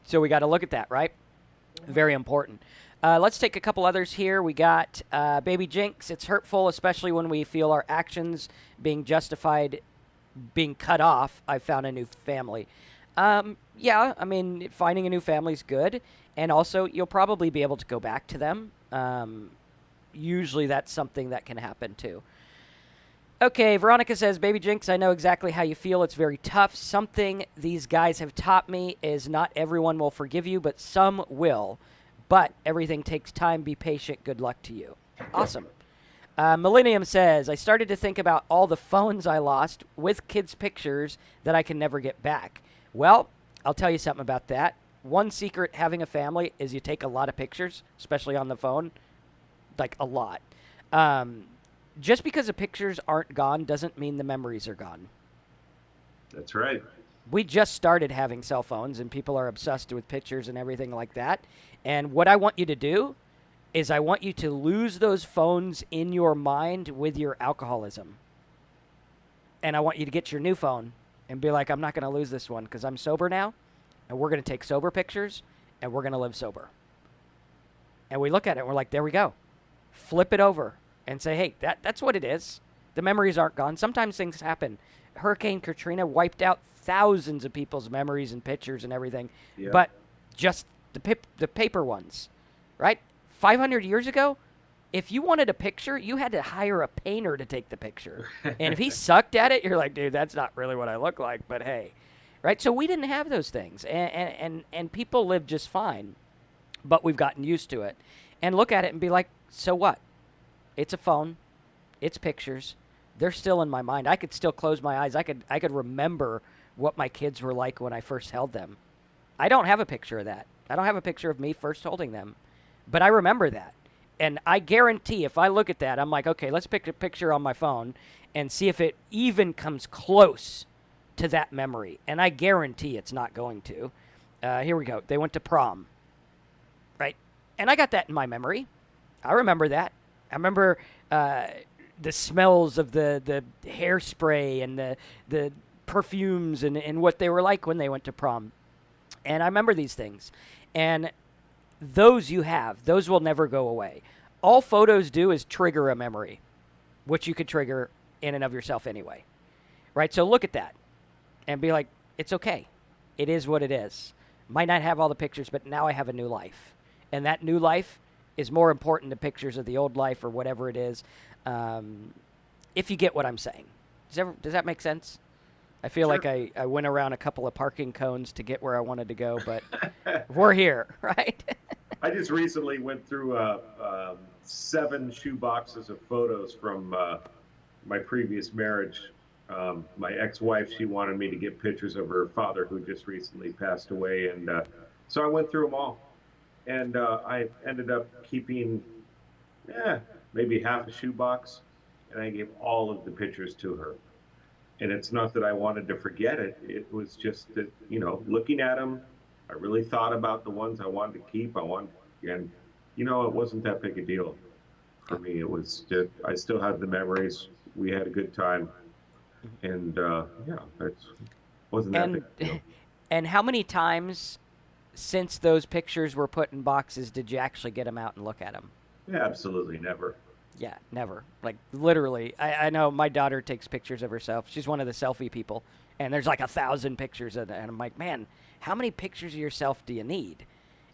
So we got to look at that, right? Very important. Let's take a couple others here. We got Baby Jinx. It's hurtful, especially when we feel our actions being justified, being cut off. I found a new family. Yeah, I mean, finding a new family is good. And also, you'll probably be able to go back to them. Usually that's something that can happen too. Okay, Veronica says, Baby Jinx, I know exactly how you feel. It's very tough. Something these guys have taught me is not everyone will forgive you, but some will. But everything takes time. Be patient. Good luck to you. Awesome. Millennium says, I started to think about all the phones I lost with kids' pictures that I can never get back. Well, I'll tell you something about that. One secret having a family is you take a lot of pictures, especially on the phone, like a lot. Just because the pictures aren't gone doesn't mean the memories are gone. That's right. We just started having cell phones, and people are obsessed with pictures and everything like that. And what I want you to do is I want you to lose those phones in your mind with your alcoholism. And I want you to get your new phone and be like, I'm not going to lose this one because I'm sober now, and we're going to take sober pictures, and we're going to live sober. And we look at it, and we're like, there we go. Flip it over and say, hey, that's what it is. The memories aren't gone. Sometimes things happen. Hurricane Katrina wiped out thousands of people's memories and pictures and everything, but just the paper ones, right? 500 years ago, if you wanted a picture, you had to hire a painter to take the picture. And if he sucked at it, you're like, dude, that's not really what I look like, but hey. Right? So we didn't have those things, and people live just fine, but we've gotten used to it. And look at it and be like, so what? It's a phone. It's pictures. They're still in my mind. I could still close my eyes. I could remember what my kids were like when I first held them. I don't have a picture of that. I don't have a picture of me first holding them, but I remember that. And I guarantee if I look at that, I'm like, okay, let's pick a picture on my phone and see if it even comes close to that memory. And I guarantee it's not going to. Here we go. They went to prom, right? And I got that in my memory. I remember that. I remember the smells of the hairspray and the perfumes and what they were like when they went to prom. And I remember these things. And those you have. Those will never go away. All photos do is trigger a memory, which you could trigger in and of yourself anyway. Right? So look at that and be like, it's okay. It is what it is. Might not have all the pictures, but now I have a new life. And that new life is more important than pictures of the old life or whatever it is, if you get what I'm saying. Does that make sense? I feel like I went around a couple of parking cones to get where I wanted to go, but we're here, right? I just recently went through 7 shoe boxes of photos from my previous marriage. My ex-wife, she wanted me to get pictures of her father who just recently passed away, and so I went through them all. And I ended up keeping maybe half a shoebox, and I gave all of the pictures to her. And it's not that I wanted to forget it. It was just that, looking at them, I really thought about the ones I wanted to keep. And, it wasn't that big a deal for Yeah. me. It was just, I still had the memories. We had a good time. And, yeah, it wasn't that big And a deal. and how many times since those pictures were put in boxes did you actually get them out and look at them? Yeah, absolutely never. Yeah, never. Like literally, I know my daughter takes pictures of herself. She's one of the selfie people, and there's like 1,000 pictures of that. And I'm like, man, how many pictures of yourself do you need?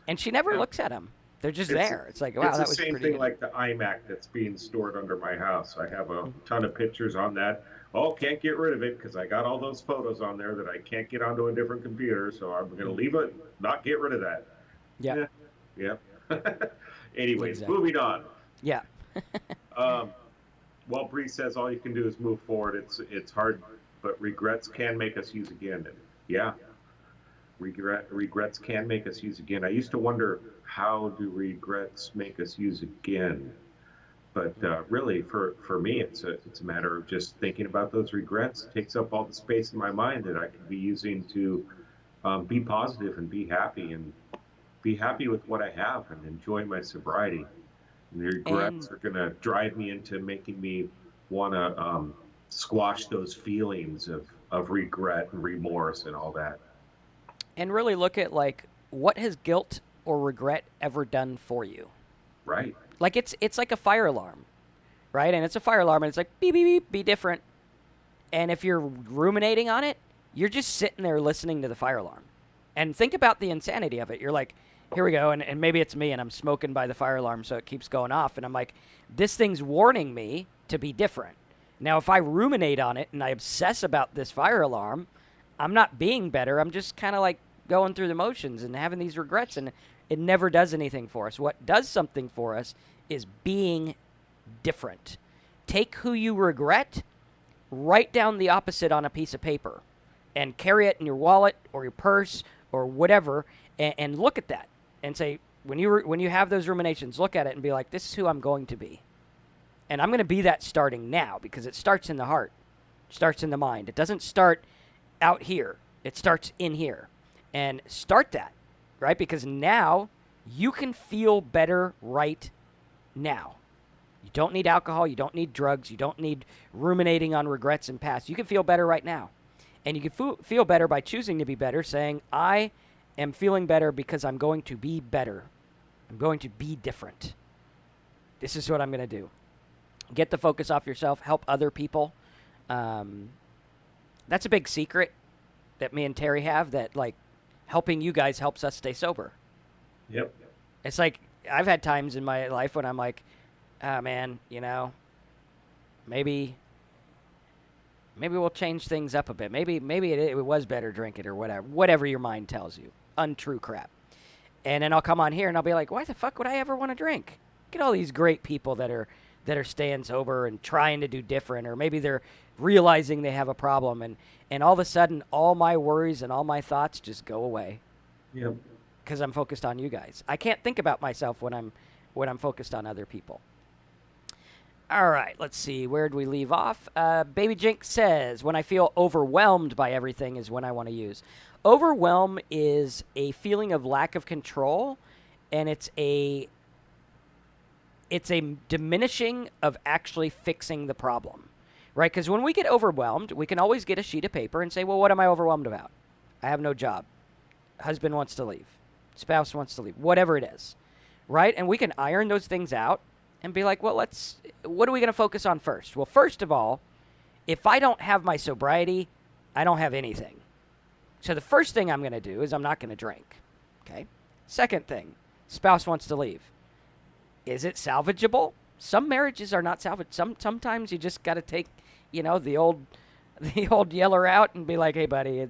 And she never Yeah. looks at them. They're just It's there. It's like, wow, it's the that was same pretty thing good. like the iMac that's being stored under my house. I have a ton of pictures on that. Oh, can't get rid of it because I got all those photos on there that I can't get onto a different computer. So I'm going to leave it, not get rid of that. Yeah, Yeah, yeah. Anyways, exactly. moving on. Yeah, Um, well, Bree says all you can do is move forward. It's hard, but regrets can make us use again. And yeah, regrets can make us use again. I used to wonder, how do regrets make us use again? But really, for me, it's a matter of just thinking about those regrets. It takes up all the space in my mind that I could be using to be positive and be happy with what I have and enjoy my sobriety. And the and regrets are going to drive me into making me want to squash those feelings of regret and remorse and all that. and really look at like what has guilt or regret ever done for you. Right. Like it's like a fire alarm, right? And it's a fire alarm, and it's like beep beep beep, be different. And if you're ruminating on it, you're just sitting there listening to the fire alarm. And think about the insanity of it. You're like, here we go. And maybe it's me and I'm smoking by the fire alarm, so it keeps going off. And I'm like, this thing's warning me to be different. Now, if I ruminate on it and I obsess about this fire alarm, I'm not being better. I'm just kind of like going through the motions and having these regrets. And it never does anything for us. What does something for us is being different. Take who you regret, write down the opposite on a piece of paper and carry it in your wallet or your purse or whatever, and look at that and say, when you have those ruminations, look at it and be like, this is who I'm going to be. And I'm going to be that starting now, because it starts in the heart, starts in the mind. It doesn't start out here. It starts in here. And start that, right? Because now you can feel better right now. You don't need alcohol. You don't need drugs. You don't need ruminating on regrets and past. You can feel better right now. And you can feel better by choosing to be better, saying, I am feeling better because I'm going to be better. I'm going to be different. This is what I'm going to do. Get the focus off yourself. Help other people. That's a big secret that me and Terry have, that like helping you guys helps us stay sober. Yep. It's like I've had times in my life when I'm like, ah, man, maybe we'll change things up a bit. Maybe it was better drink it or whatever your mind tells you. Untrue crap. And then I'll come on here and I'll be like, why the fuck would I ever want to drink? Get all these great people that are staying sober and trying to do different, or maybe they're realizing they have a problem, and all of a sudden all my worries and all my thoughts just go away Yep. because I'm focused on you guys. I can't think about myself when I'm focused on other people. All right, let's see. Where did we leave off? Baby Jinx says, when I feel overwhelmed by everything is when I want to use. Overwhelm is a feeling of lack of control, and it's a diminishing of actually fixing the problem, right? Because when we get overwhelmed, we can always get a sheet of paper and say, well, what am I overwhelmed about? I have no job. Husband wants to leave. Spouse wants to leave. Whatever it is, right? And we can iron those things out and be like, well, what are we going to focus on first? Well, first of all, if I don't have my sobriety, I don't have anything. So the first thing I'm going to do is I'm not going to drink. Okay. Second thing, spouse wants to leave. Is it salvageable? Some marriages are not salvageable. Sometimes you just got to take, the old yeller out and be like, hey, buddy,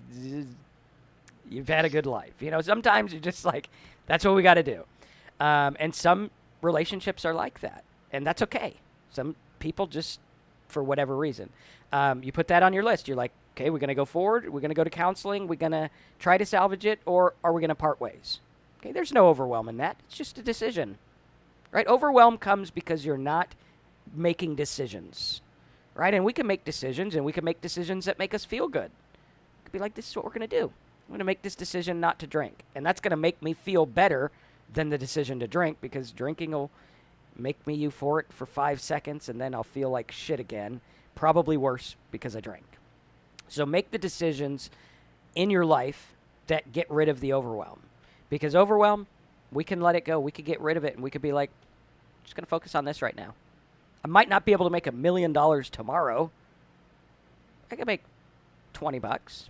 you've had a good life. Sometimes you're just like, that's what we got to do. And some relationships are like that, and that's okay. Some people just, for whatever reason, you put that on your list. You're like, okay, we're going to go forward. We're going to go to counseling. We're going to try to salvage it, or are we going to part ways? Okay, there's no overwhelm in that. It's just a decision, right? Overwhelm comes because you're not making decisions. right? And we can make decisions, and we can make decisions that make us feel good. It could be like, this is what we're going to do. I'm going to make this decision not to drink. And that's going to make me feel better than the decision to drink, because drinking will make me euphoric for 5 seconds, and then I'll feel like shit again. Probably worse because I drank. So make the decisions in your life that get rid of the overwhelm. Because overwhelm, we can let it go. We could get rid of it, and we could be like, just going to focus on this right now. I might not be able to make $1 million tomorrow. I could make $20, $50,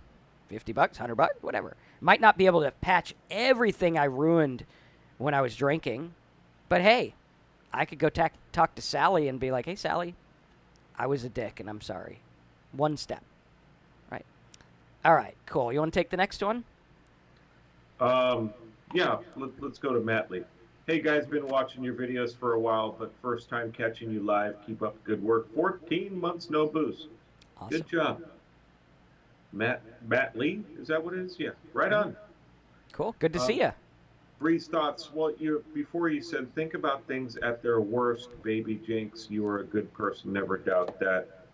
$100, whatever. Might not be able to patch everything I ruined when I was drinking. But hey, I could go talk to Sally and be like, hey, Sally, I was a dick and I'm sorry. One step. Right. All right, cool. You want to take the next one? Yeah, let's go to Matley. Hey guys, been watching your videos for a while, but first time catching you live. Keep up the good work. 14 months no booze. Awesome. Good job. Matt Lee, is that what it is? Yeah, right on. Cool. Good to see you. Bree's thoughts. Well, before you said, think about things at their worst. Baby Jinx, you are a good person. Never doubt that.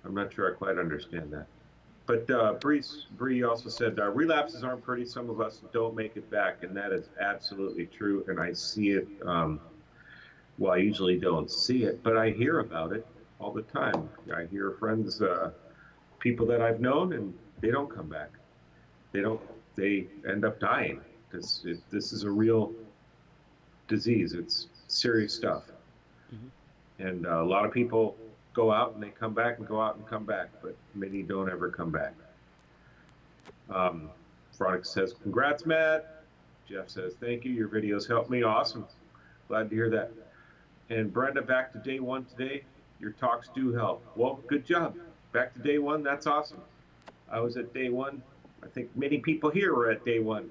I'm not sure I quite understand that. But Bree also said, relapses aren't pretty. Some of us don't make it back, and that is absolutely true. And I see it. Well, I usually don't see it, but I hear about it all the time. I hear friends, people that I've known, and they don't come back. They end up dying. This is a real disease. It's serious stuff. Mm-hmm. And a lot of people go out and they come back and go out and come back, but many don't ever come back. Veronica says, congrats, Matt. Jeff says, thank you. Your videos helped me. Awesome. Glad to hear that. And Brenda, back to day one today. Your talks do help. Well, good job. Back to day one. That's awesome. I was at day one. I think many people here were at day one.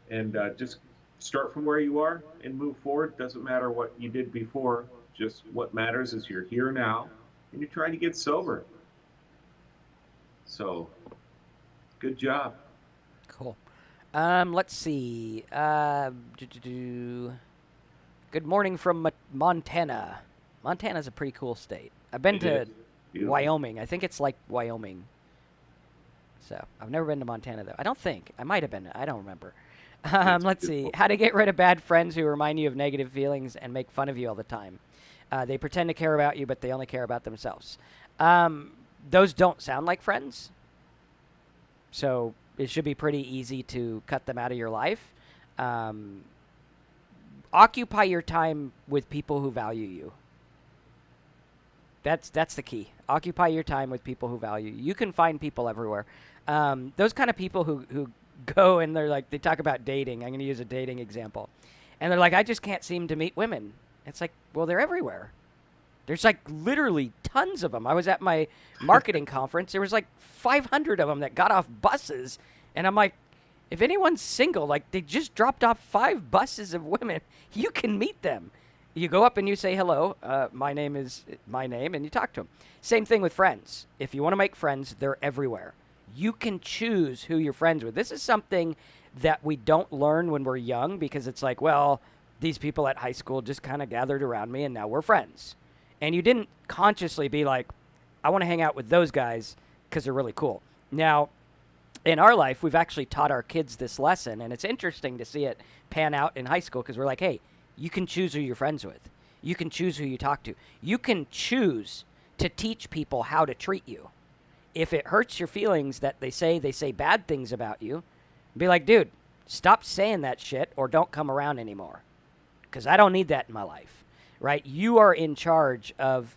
And just start from where you are and move forward. Doesn't matter what you did before. Just what matters is you're here now and you're trying to get sober. So, good job. Cool. Let's see. Good morning from Montana. Montana's a pretty cool state. I've been to Wyoming. I think it's like Wyoming. So, I've never been to Montana, though. I don't think. I might have been. I don't remember. Let's see. How to get rid of bad friends who remind you of negative feelings and make fun of you all the time. They pretend to care about you, but they only care about themselves. Those don't sound like friends. So it should be pretty easy to cut them out of your life. Occupy your time with people who value you. That's the key. Occupy your time with people who value you. You can find people everywhere. Those kind of people who go and they're like, they talk about dating. I'm going to use a dating example. And they're like, I just can't seem to meet women. It's like, well, they're everywhere. There's like literally tons of them. I was at my marketing conference. There was like 500 of them that got off buses. And I'm like, if anyone's single, like they just dropped off 5 buses of women, you can meet them. You go up and you say, hello, my name is my name, and you talk to them. Same thing with friends. If you want to make friends, they're everywhere. You can choose who you're friends with. This is something that we don't learn when we're young because it's like, well, these people at high school just kind of gathered around me and now we're friends. And you didn't consciously be like, I want to hang out with those guys because they're really cool. Now, in our life, we've actually taught our kids this lesson, and it's interesting to see it pan out in high school because we're like, hey, you can choose who you're friends with. You can choose who you talk to. You can choose to teach people how to treat you. If it hurts your feelings that they say bad things about you, be like, dude, stop saying that shit or don't come around anymore because I don't need that in my life, right? You are in charge of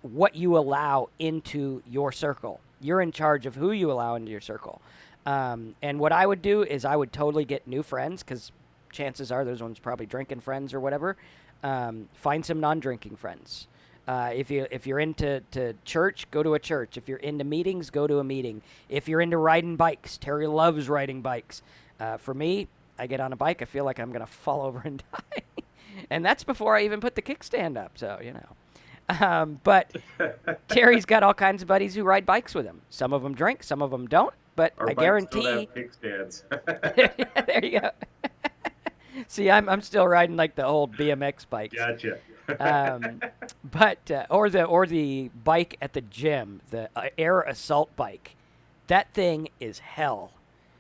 what you allow into your circle. You're in charge of who you allow into your circle. And what I would do is I would totally get new friends because chances are those ones probably drinking friends or whatever. Find some non-drinking friends. If you're into church, go to a church. If you're into meetings, go to a meeting. If you're into riding bikes, Terry loves riding bikes. For me, I get on a bike, I feel like I'm going to fall over and die. And that's before I even put the kickstand up, so, you know. But Terry's got all kinds of buddies who ride bikes with him. Some of them drink, some of them don't. But Our I guarantee. Don't have kickstands. There you go. See, I'm still riding like the old BMX bikes. Gotcha. Um, but or the bike at the gym, the air assault bike. That thing is hell.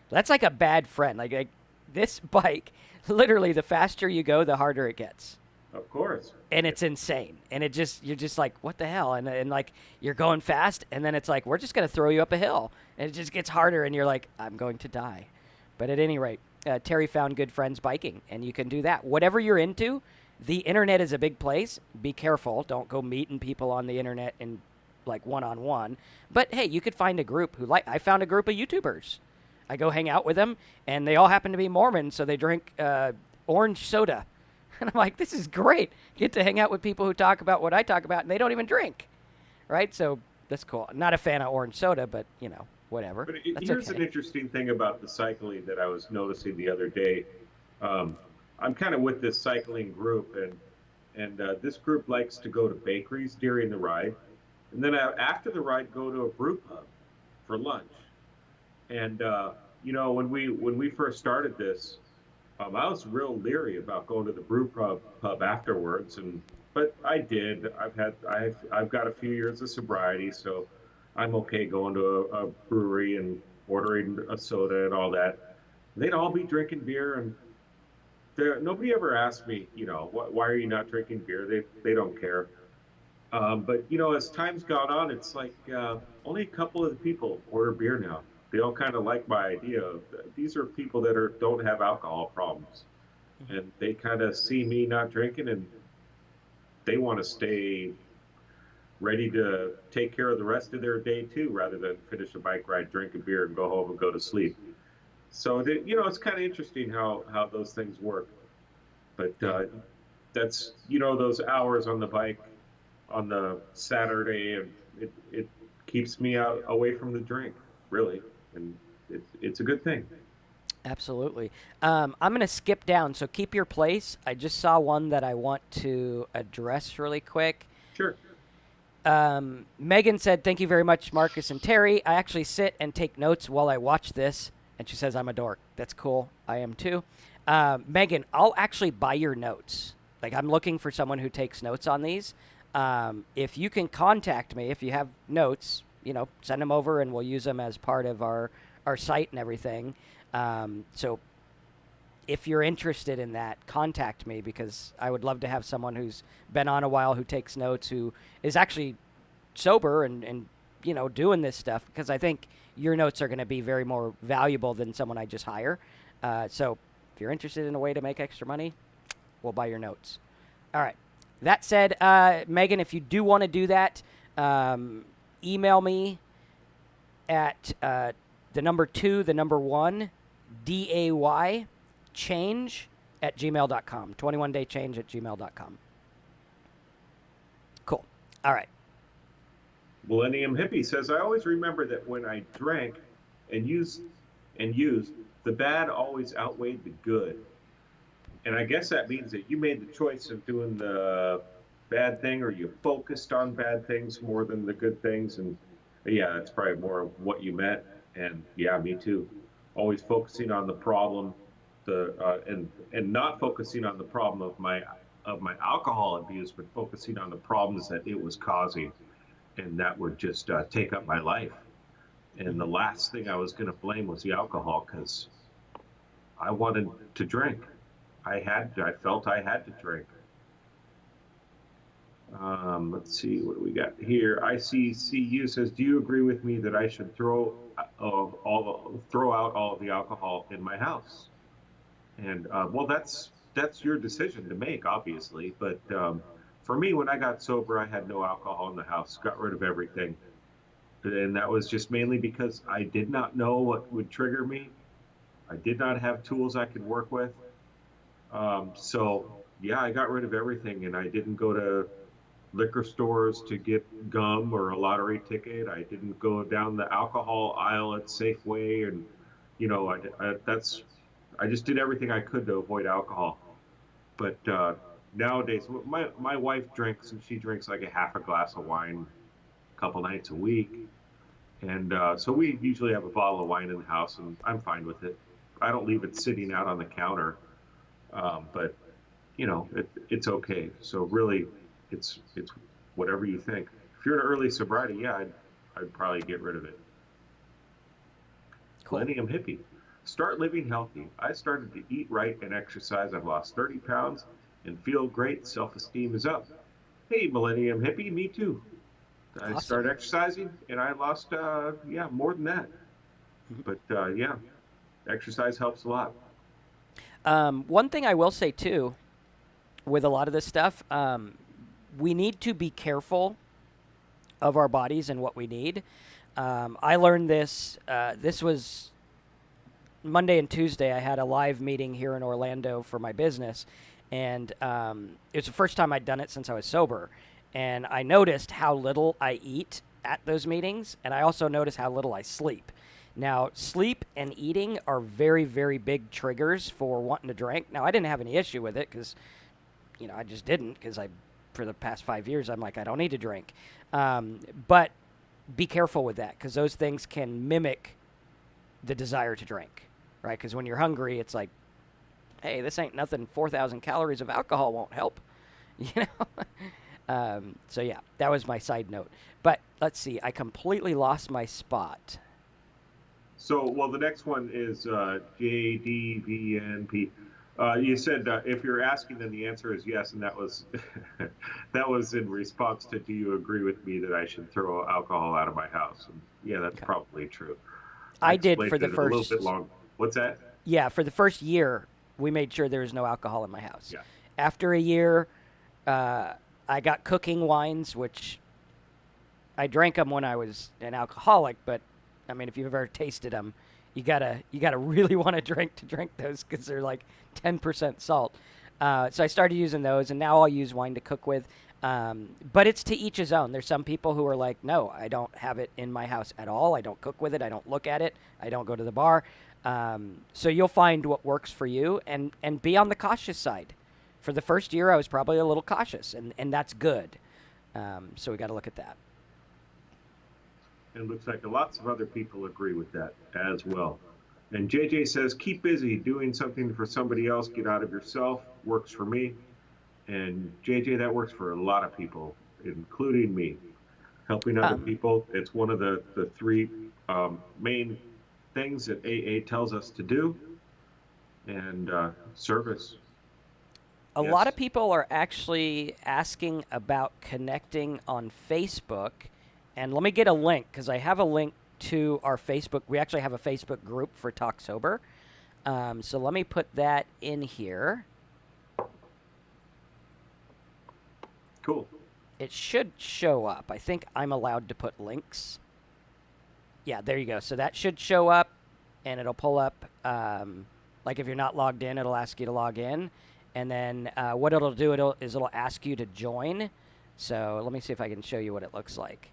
That's like a bad friend. Like this bike, literally, the faster you go, the harder it gets. Of course. And it's insane. And you're just like, what the hell? And like you're going fast, and then it's like, we're just gonna throw you up a hill, and it just gets harder, and you're like, I'm going to die. But at any rate, Terry found good friends biking, and you can do that. Whatever you're into, the internet is a big place. Be careful. Don't go meeting people on the internet and like one on one. But hey, you could find a group who like. I found a group of YouTubers. I go hang out with them, and they all happen to be Mormon, so they drink orange soda. And I'm like, this is great. Get to hang out with people who talk about what I talk about, and they don't even drink, right? So that's cool. Not a fan of orange soda, but whatever. But That's here's an okay. interesting thing about the cycling that I was noticing the other day. Um, I'm kind of with this cycling group, and this group likes to go to bakeries during the ride, and then after the ride, go to a brew pub for lunch. And when we first started this, I was real leery about going to the brew pub afterwards, and but I did. I've got a few years of sobriety, so I'm okay going to a brewery and ordering a soda and all that. They'd all be drinking beer, and nobody ever asked me, why are you not drinking beer? They don't care. But as time's gone on, it's like only a couple of the people order beer now. They all kind of like my idea of these are people that don't have alcohol problems, and they kind of see me not drinking, and they want to stay ready to take care of the rest of their day too, rather than finish a bike ride, drink a beer, and go home and go to sleep. So it's kind of interesting how those things work. But Yeah, that's those hours on the bike on the Saturday, and it keeps me out away from the drink, really, and it's a good thing. absolutely. I'm going to skip down, so keep your place. I just saw one that I want to address really quick. Sure. Megan said, "Thank you very much, Marcus and Terry. I actually sit and take notes while I watch this." And she says, "I'm a dork." That's cool. I am too. Megan, I'll actually buy your notes. Like, I'm looking for someone who takes notes on these. If you can contact me, if you have notes, send them over and we'll use them as part of our site and everything. So if you're interested in that, contact me because I would love to have someone who's been on a while, who takes notes, who is actually sober and doing this stuff, because I think your notes are going to be very more valuable than someone I just hire. So if you're interested in a way to make extra money, we'll buy your notes. All right. That said, Megan, if you do want to do that, email me at the number 2, the number 1, DAY, change at gmail.com. 21daychange at gmail.com. Cool. All right. Millennium Hippie says, I always remember that when I drank and used, the bad always outweighed the good. And I guess that means that you made the choice of doing the bad thing, or you focused on bad things more than the good things. And yeah, that's probably more of what you meant. And yeah, me too. Always focusing on the problem, and not focusing on the problem of my alcohol abuse, but focusing on the problems that it was causing, and that would just take up my life. And the Mm-hmm. last thing I was going to blame was the alcohol, because I wanted to drink. I felt I had to drink. Let's see, what do we got here? ICCU says, "Do you agree with me that I should throw out all of the alcohol in my house?" And well, that's your decision to make, obviously. But for me, when I got sober, I had no alcohol in the house. Got rid of everything, and that was just mainly because I did not know what would trigger me. I did not have tools I could work with. So yeah, I got rid of everything, and I didn't go to liquor stores to get gum or a lottery ticket. I didn't go down the alcohol aisle at Safeway, and I just did everything I could to avoid alcohol. But nowadays, my wife drinks, and she drinks like a half a glass of wine a couple nights a week, and so we usually have a bottle of wine in the house, and I'm fine with it. I don't leave it sitting out on the counter, but it's okay. So really, it's whatever you think. If you're in early sobriety, yeah, I'd probably get rid of it. Cool. Millennium Hippie. Start living healthy. I started to eat right and exercise. I've lost 30 pounds and feel great. Self-esteem is up. Hey, Millennium Hippie, me too. I Awesome. started exercising and I lost, yeah, more than that. But yeah, exercise helps a lot. One thing I will say too, with a lot of this stuff, we need to be careful of our bodies and what we need. I learned this. This was Monday and Tuesday. I had a live meeting here in Orlando for my business, and it was the first time I'd done it since I was sober. And I noticed how little I eat at those meetings, and I also noticed how little I sleep. Now, sleep and eating are very, very big triggers for wanting to drink. Now, I didn't have any issue with it because, I just didn't because for the past 5 years, I'm like, I don't need to drink. But be careful with that because those things can mimic the desire to drink, right? Because when you're hungry, it's like, hey, this ain't nothing. 4,000 calories of alcohol won't help, you know. So yeah, that was my side note. But let's see, I completely lost my spot. So, well, the next one is JDVNP. You said if you're asking, then the answer is yes, and that was that was in response to, do you agree with me that I should throw alcohol out of my house? And yeah, that's Okay. probably true. I I did explained for the it a little bit first, long. What's that? yeah, for the first year, we made sure there was no alcohol in my house. Yeah. After a year, uh, I got cooking wines, which I drank them when I was an alcoholic, but I mean, if you've ever tasted them, you gotta really want to drink those because they're like 10% salt. So I started using those, and now I'll use wine to cook with. But it's to each his own. There's some people who are like, no, I don't have it in my house at all. I don't cook with it. I don't look at it. I don't go to the bar. So you'll find what works for you, and be on the cautious side. For the first year, I was probably a little cautious, and that's good. So we got to look at that. And looks like lots of other people agree with that as well. And JJ says, keep busy doing something for somebody else. Get out of yourself. Works for me. And JJ, that works for a lot of people, including me. Helping other Um, people. It's one of the three main things that AA tells us to do. And service. a lot of Yes. people are actually asking about connecting on Facebook. And let me get a link because I have a link to our Facebook. We actually have a Facebook group for Talk Sober. So let me put that in here. Cool. It should show up. I think I'm allowed to put links. Yeah, there you go. So that should show up, and it'll pull up. Like if you're not logged in, it'll ask you to log in, and then what it'll do it'll ask you to join. So let me see if I can show you what it looks like.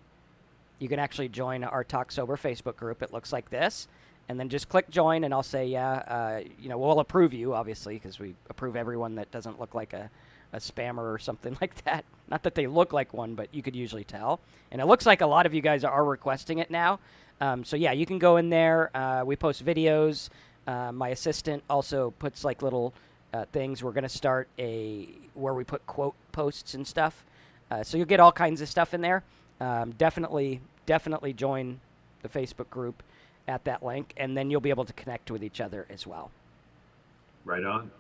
You can actually join our Talk Sober Facebook group. It looks like this, and then just click join, and I'll say yeah. We'll approve you obviously because we approve everyone that doesn't look like a spammer or something like that. Not that they look like one, but you could usually tell. And it looks like a lot of you guys are requesting it now. So yeah, you can go in there. We post videos. My assistant also puts like little things. We're gonna start where we put quote posts and stuff. So you'll get all kinds of stuff in there. Definitely join the Facebook group at that link, and then you'll be able to connect with each other as well. Right on.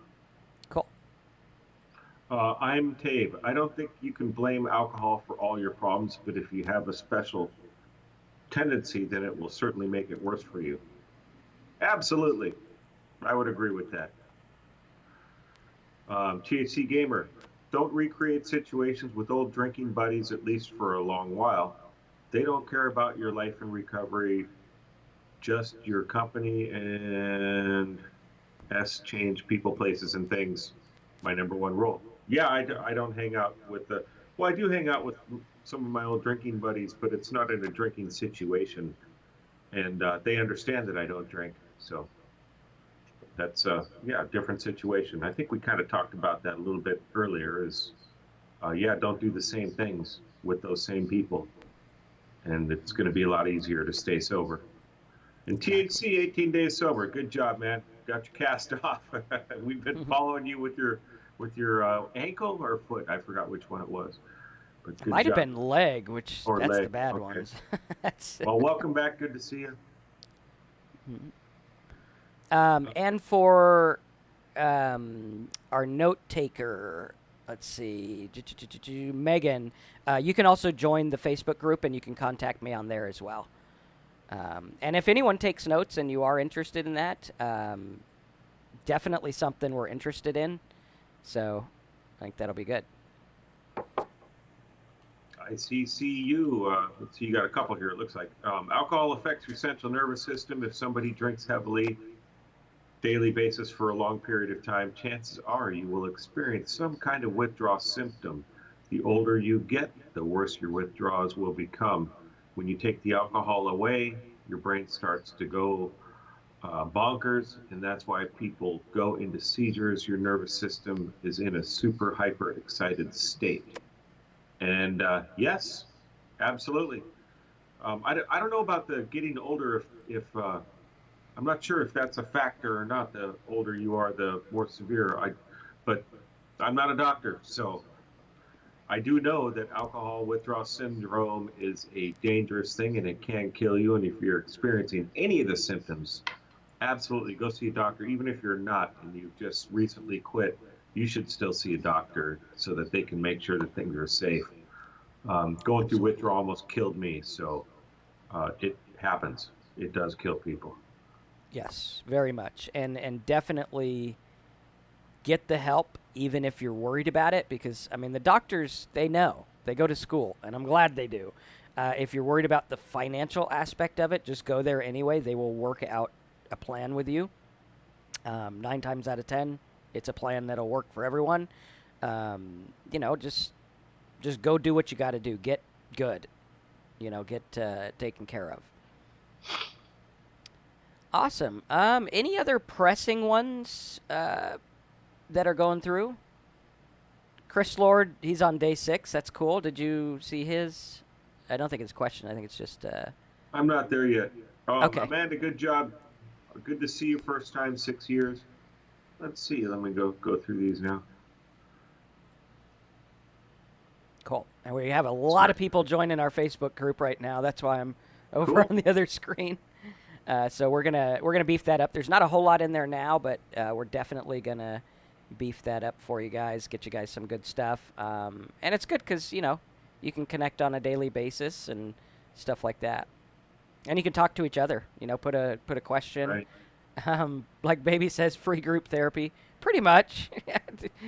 Cool. I'm Tabe. I don't think you can blame alcohol for all your problems, but if you have a special tendency, then it will certainly make it worse for you. Absolutely. I would agree with that. THC Gamer, don't recreate situations with old drinking buddies, at least for a long while. They don't care about your life and recovery, just your company and change people, places, and things. My number one rule. Yeah, I don't hang out with well, I do hang out with some of my old drinking buddies, but it's not in a drinking situation. And they understand that I don't drink. So that's, yeah, a different situation. I think we kind of talked about that a little bit earlier is, yeah, don't do the same things with those same people. And it's going to be a lot easier to stay sober. And Exactly. THC, 18 days sober. Good job, man. Got your cast off. We've been following you with with your ankle or foot. I forgot which one it was, but It good might have job. been leg, which Or that's the leg. bad Okay. ones. That's Well, welcome back. Good to see you. and for our note taker, let's see, Megan, you can also join the Facebook group and you can contact me on there as well. And if anyone takes notes and you are interested in that, definitely something we're interested in. So I think that'll be good. I see you. Let's see, you got a couple here. It looks like alcohol affects your central nervous system. If somebody drinks heavily, daily basis for a long period of time, chances are you will experience some kind of withdrawal symptom. The older you get, the worse your withdrawals will become. When you take the alcohol away, your brain starts to go bonkers, and that's why people go into seizures. Your nervous system is in a super hyper excited state. And yes, absolutely. I don't know about the getting older if I'm not sure if that's a factor or not. The older you are, the more severe. But I'm not a doctor, so I do know that alcohol withdrawal syndrome is a dangerous thing and it can kill you. And if you're experiencing any of the symptoms, absolutely go see a doctor. Even if you're not and you've just recently quit, you should still see a doctor so that they can make sure that things are safe. Going through Absolutely. withdrawal almost killed me, so it happens. It does kill people. Yes, very much, and definitely get the help even if you're worried about it, because I mean the doctors, they know, they go to school, and I'm glad they do. If you're worried about the financial aspect of it, just go there anyway. They will work out a plan with you. 9 times out of 10, it's a plan that'll work for everyone. Just go do what you got to do. Get good. Get taken care of. Awesome. Any other pressing ones that are going through? Chris Lord, he's on day 6. That's cool. Did you see his? I don't think it's a question. I think it's just. I'm not there yet. Okay. Amanda, good job. Good to see you. First time, 6 years. Let's see. Let me go through these now. Cool. And we have a lot Sorry. of people joining our Facebook group right now. That's why I'm over Cool. on the other screen. So we're gonna beef that up. There's not a whole lot in there now, but we're definitely gonna beef that up for you guys. Get you guys some good stuff. And it's good because you can connect on a daily basis and stuff like that. And you can talk to each other. Put a question. Right. Like Baby says, free group therapy. Pretty much,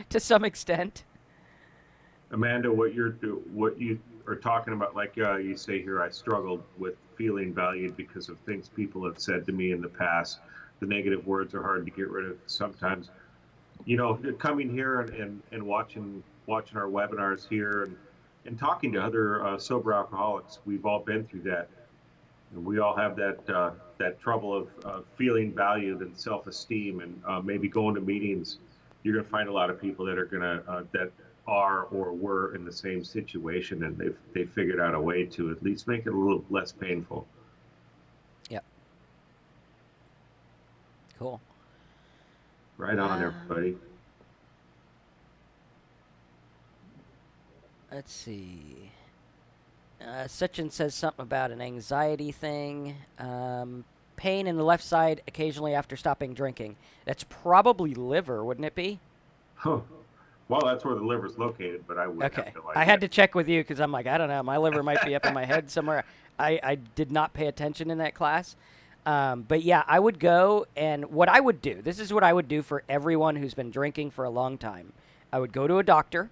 to some extent. Amanda, what you are talking about, like you say here, I struggled with feeling valued because of things people have said to me in the past. The negative words are hard to get rid of sometimes. Coming here and watching our webinars here and talking to other sober alcoholics, we've all been through that. And we all have that trouble of feeling valued and self-esteem, and maybe going to meetings. You're going to find a lot of people that are going to that are or were in the same situation, and they figured out a way to at least make it a little less painful. Yep. Cool. Right on, everybody. Let's see. Sachin says something about an anxiety thing. Pain in the left side occasionally after stopping drinking. That's probably liver, wouldn't it be? Huh. Well, that's where the liver's located, but I would have Okay. no I idea. had to check with you because I'm like, I don't know. My liver might be up in my head somewhere. I did not pay attention in that class. But yeah, I would go, and what I would do, this is what I would do for everyone who's been drinking for a long time. I would go to a doctor.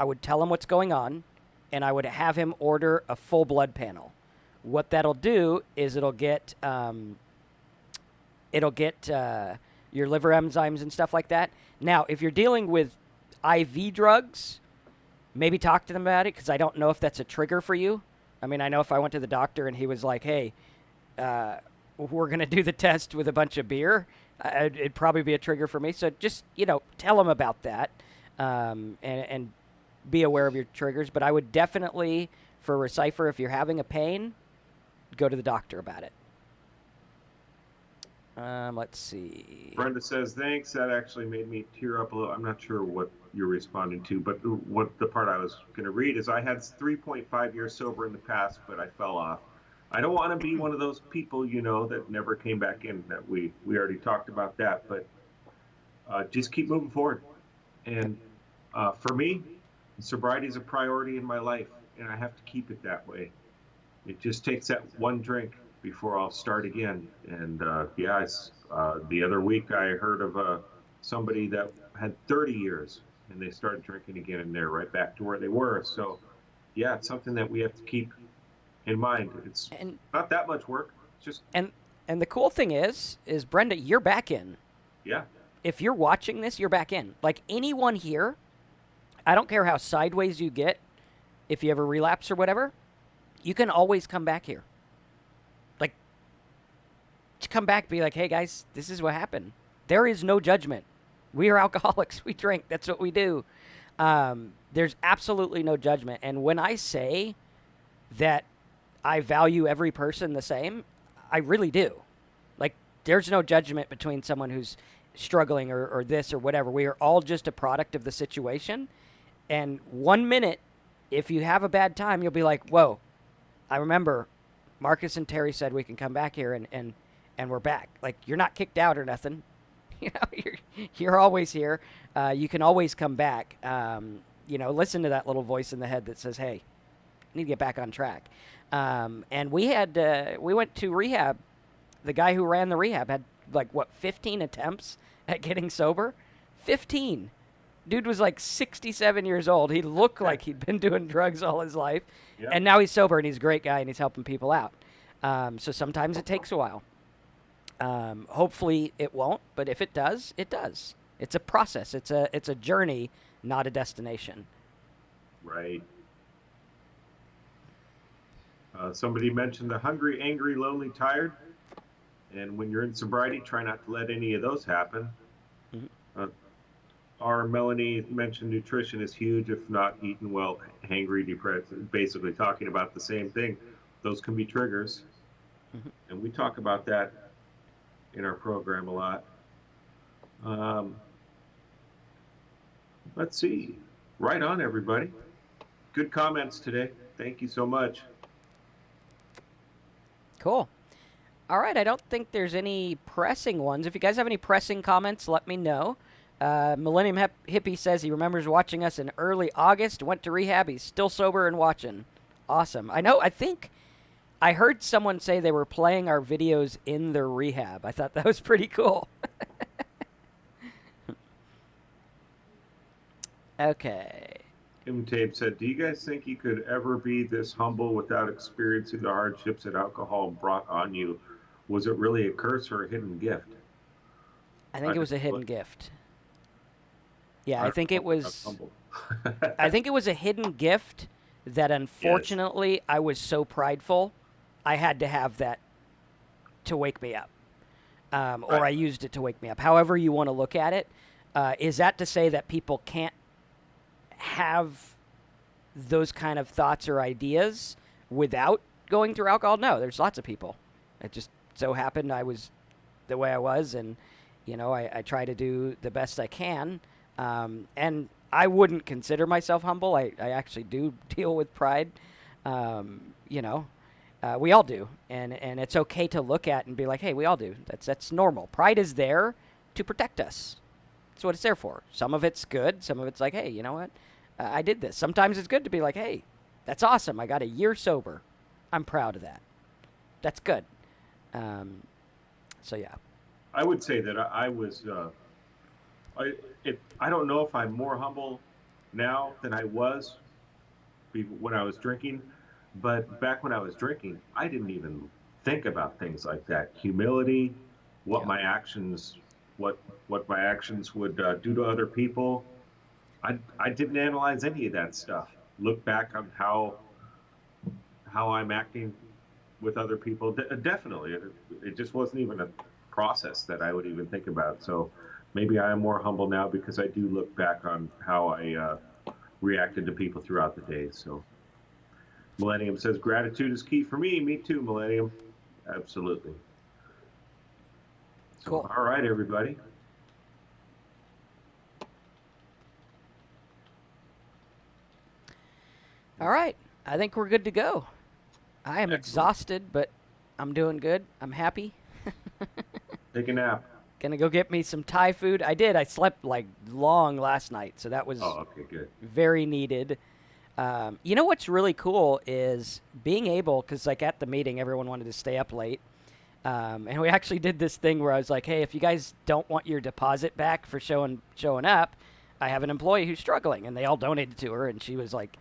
I would tell him what's going on, and I would have him order a full blood panel. What that'll do is it'll get your liver enzymes and stuff like that. Now, if you're dealing with IV drugs, maybe talk to them about it because I don't know if that's a trigger for you. I mean, I know if I went to the doctor and he was like, "Hey, we're gonna do the test with a bunch of beer," it'd probably be a trigger for me. So just tell them about that, and be aware of your triggers. But I would definitely, for Recipher, if you're having a pain, go to the doctor about it. Let's see. Brenda says, thanks. That actually made me tear up a little. I'm not sure what you're responding to, but what the part I was going to read is I had 3.5 years sober in the past, but I fell off. I don't want to be one of those people, that never came back in. That we already talked about that, but just keep moving forward. And for me, sobriety is a priority in my life, and I have to keep it that way. It just takes that one drink before I'll start again. And yeah, the other week I heard of somebody that had 30 years and they started drinking again, and they're right back to where they were. So yeah, it's something that we have to keep in mind. It's And not that much work. It's just and and the cool thing is Brenda, you're back in. yeah, If you're watching this, you're back in. Like anyone here, I don't care how sideways you get, if you ever relapse or whatever, you can always come back here. Like, to come back, be like, hey guys, this is what happened. There is no judgment. We are alcoholics. We drink. That's what we do. There's absolutely no judgment. And when I say that I value every person the same, I really do. Like, there's no judgment between someone who's struggling or this or whatever. We are all just a product of the situation. And 1 minute, if you have a bad time, you'll be like, whoa, I remember Marcus and Terry said we can come back here and we're back. Like, you're not kicked out or nothing. You're always here. You can always come back. Listen to that little voice in the head that says, hey, I need to get back on track. And we went to rehab. The guy who ran the rehab had 15 attempts at getting sober? 15. Dude was like 67 years old. He looked like he'd been doing drugs all his life. yeah. And now he's sober and he's a great guy and he's helping people out. So sometimes it takes a while. Hopefully it won't, but if it does, it does. It's a process. It's a journey, not a destination. Right. Somebody mentioned the hungry, angry, lonely, tired. And when you're in sobriety, try not to let any of those happen. Mm-hmm. Our Melanie mentioned nutrition is huge, if not eating well, hangry, depressed, basically talking about the same thing. Those can be triggers. Mm-hmm. And we talk about that in our program a lot. Let's see. Right on, everybody. Good comments today. Thank you so much. Cool. All right, I don't think there's any pressing ones. If you guys have any pressing comments, let me know. Millennium Hippie says he remembers watching us in early August, went to rehab. He's still sober and watching. Awesome. I think I heard someone say they were playing our videos in their rehab. I thought that was pretty cool. Okay. Tape said, do you guys think you could ever be this humble without experiencing the hardships that alcohol brought on you? Was it really a curse or a hidden gift? I think it was a hidden gift. Yeah, I think it was. I think it was a hidden gift that, unfortunately, yes. I was so prideful, I had to have that to wake me up, or I used it to wake me up. However you want to look at it, is that to say that people can't have those kind of thoughts or ideas without going through alcohol? No, there's lots of people. It just so happened I was the way I was, and I try to do the best I can. And I wouldn't consider myself humble. I actually do deal with pride. We all do, and it's okay to look at and be like, hey, we all do. That's normal. Pride is there to protect us. That's what it's there for. Some of it's good. Some of it's like, hey, you know what? I did this. Sometimes it's good to be like, hey, that's awesome. I got a year sober. I'm proud of that. That's good. So yeah. I would say that I was. I don't know if I'm more humble now than I was when I was drinking, but back when I was drinking, I didn't even think about things like that. Humility, what my actions would do to other people. I didn't analyze any of that stuff. Look back on how I'm acting with other people. Definitely, it just wasn't even a process that I would even think about. So maybe I am more humble now because I do look back on how I reacted to people throughout the day. So Millennium says gratitude is key for me. Me too, Millennium. Absolutely. So, Cool. all right, everybody. All right. I think we're good to go. I am Excellent. exhausted, but I'm doing good. I'm happy. Take a nap. Gonna go get me some Thai food. I did. I slept like long last night, so that was Oh, okay, good. very needed. You know what's really cool is being able, because like at the meeting, everyone wanted to stay up late. And we actually did this thing where I was like, "Hey, if you guys don't want your deposit back for showing up, I have an employee who's struggling," and they all donated to her, and she was like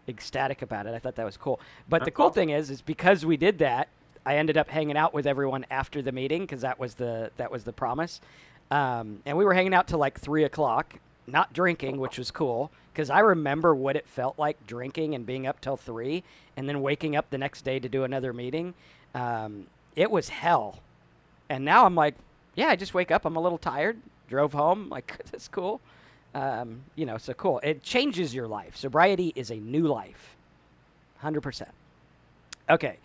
ecstatic about it. I thought that was cool. But the That's cool awesome. thing is because we did that, I ended up hanging out with everyone after the meeting because that was the promise. And we were hanging out till like 3 o'clock, not drinking, which was cool because I remember what it felt like drinking and being up till 3, and then waking up the next day to do another meeting. It was hell. And now I'm like, yeah, I just wake up. I'm a little tired. Drove home. Like, that's cool. So cool. It changes your life. Sobriety is a new life. 100%. Okay.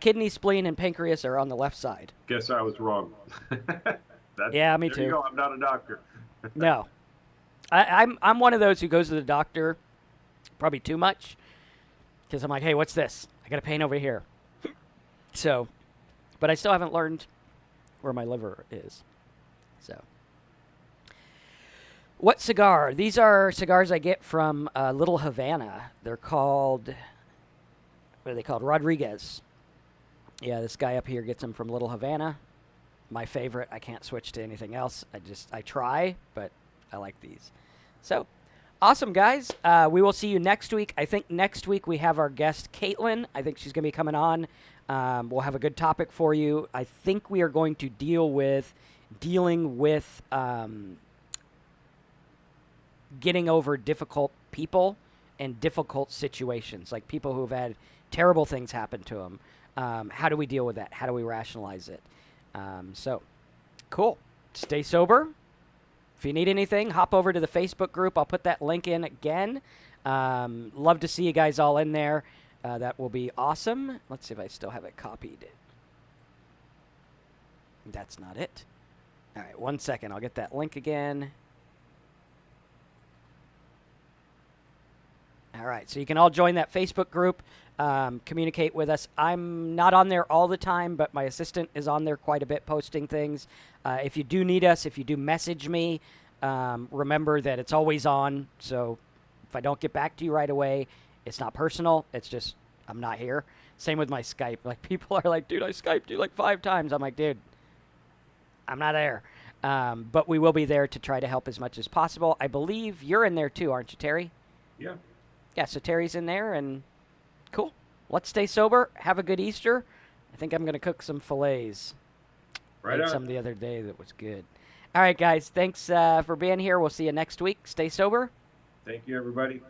Kidney, spleen, and pancreas are on the left side. Guess I was wrong. Yeah, me There you too. go. I'm not a doctor. No. I'm one of those who goes to the doctor probably too much because I'm like, hey, what's this? I got a pain over here. So, but I still haven't learned where my liver is. So, what cigar? These are cigars I get from Little Havana. They're called, what are they called? Rodriguez. Yeah, this guy up here gets them from Little Havana. My favorite. I can't switch to anything else. I try, but I like these. So, awesome, guys. We will see you next week. I think next week we have our guest, Caitlin. I think she's going to be coming on. We'll have a good topic for you. I think we are going to dealing with getting over difficult people and difficult situations, like people who have had terrible things happen to them. How do we deal with that? How do we rationalize it? So, cool. Stay sober. If you need anything, hop over to the Facebook group. I'll put that link in again. Love to see you guys all in there. That will be awesome. Let's see if I still have it copied. That's not it. All right, 1 second. I'll get that link again. All right, so you can all join that Facebook group, communicate with us. I'm not on there all the time, but my assistant is on there quite a bit posting things. If you do need us, if you do message me, remember that it's always on. So if I don't get back to you right away, it's not personal. It's just I'm not here. Same with my Skype. Like, people are like, dude, I Skyped you like 5 times. I'm like, dude, I'm not there. But we will be there to try to help as much as possible. I believe you're in there too, aren't you, Terry? Yeah. Yeah, so Terry's in there, and cool. Let's stay sober. Have a good Easter. I think I'm going to cook some fillets. Right Made on. some the other day that was good. All right, guys. Thanks for being here. We'll see you next week. Stay sober. Thank you, everybody.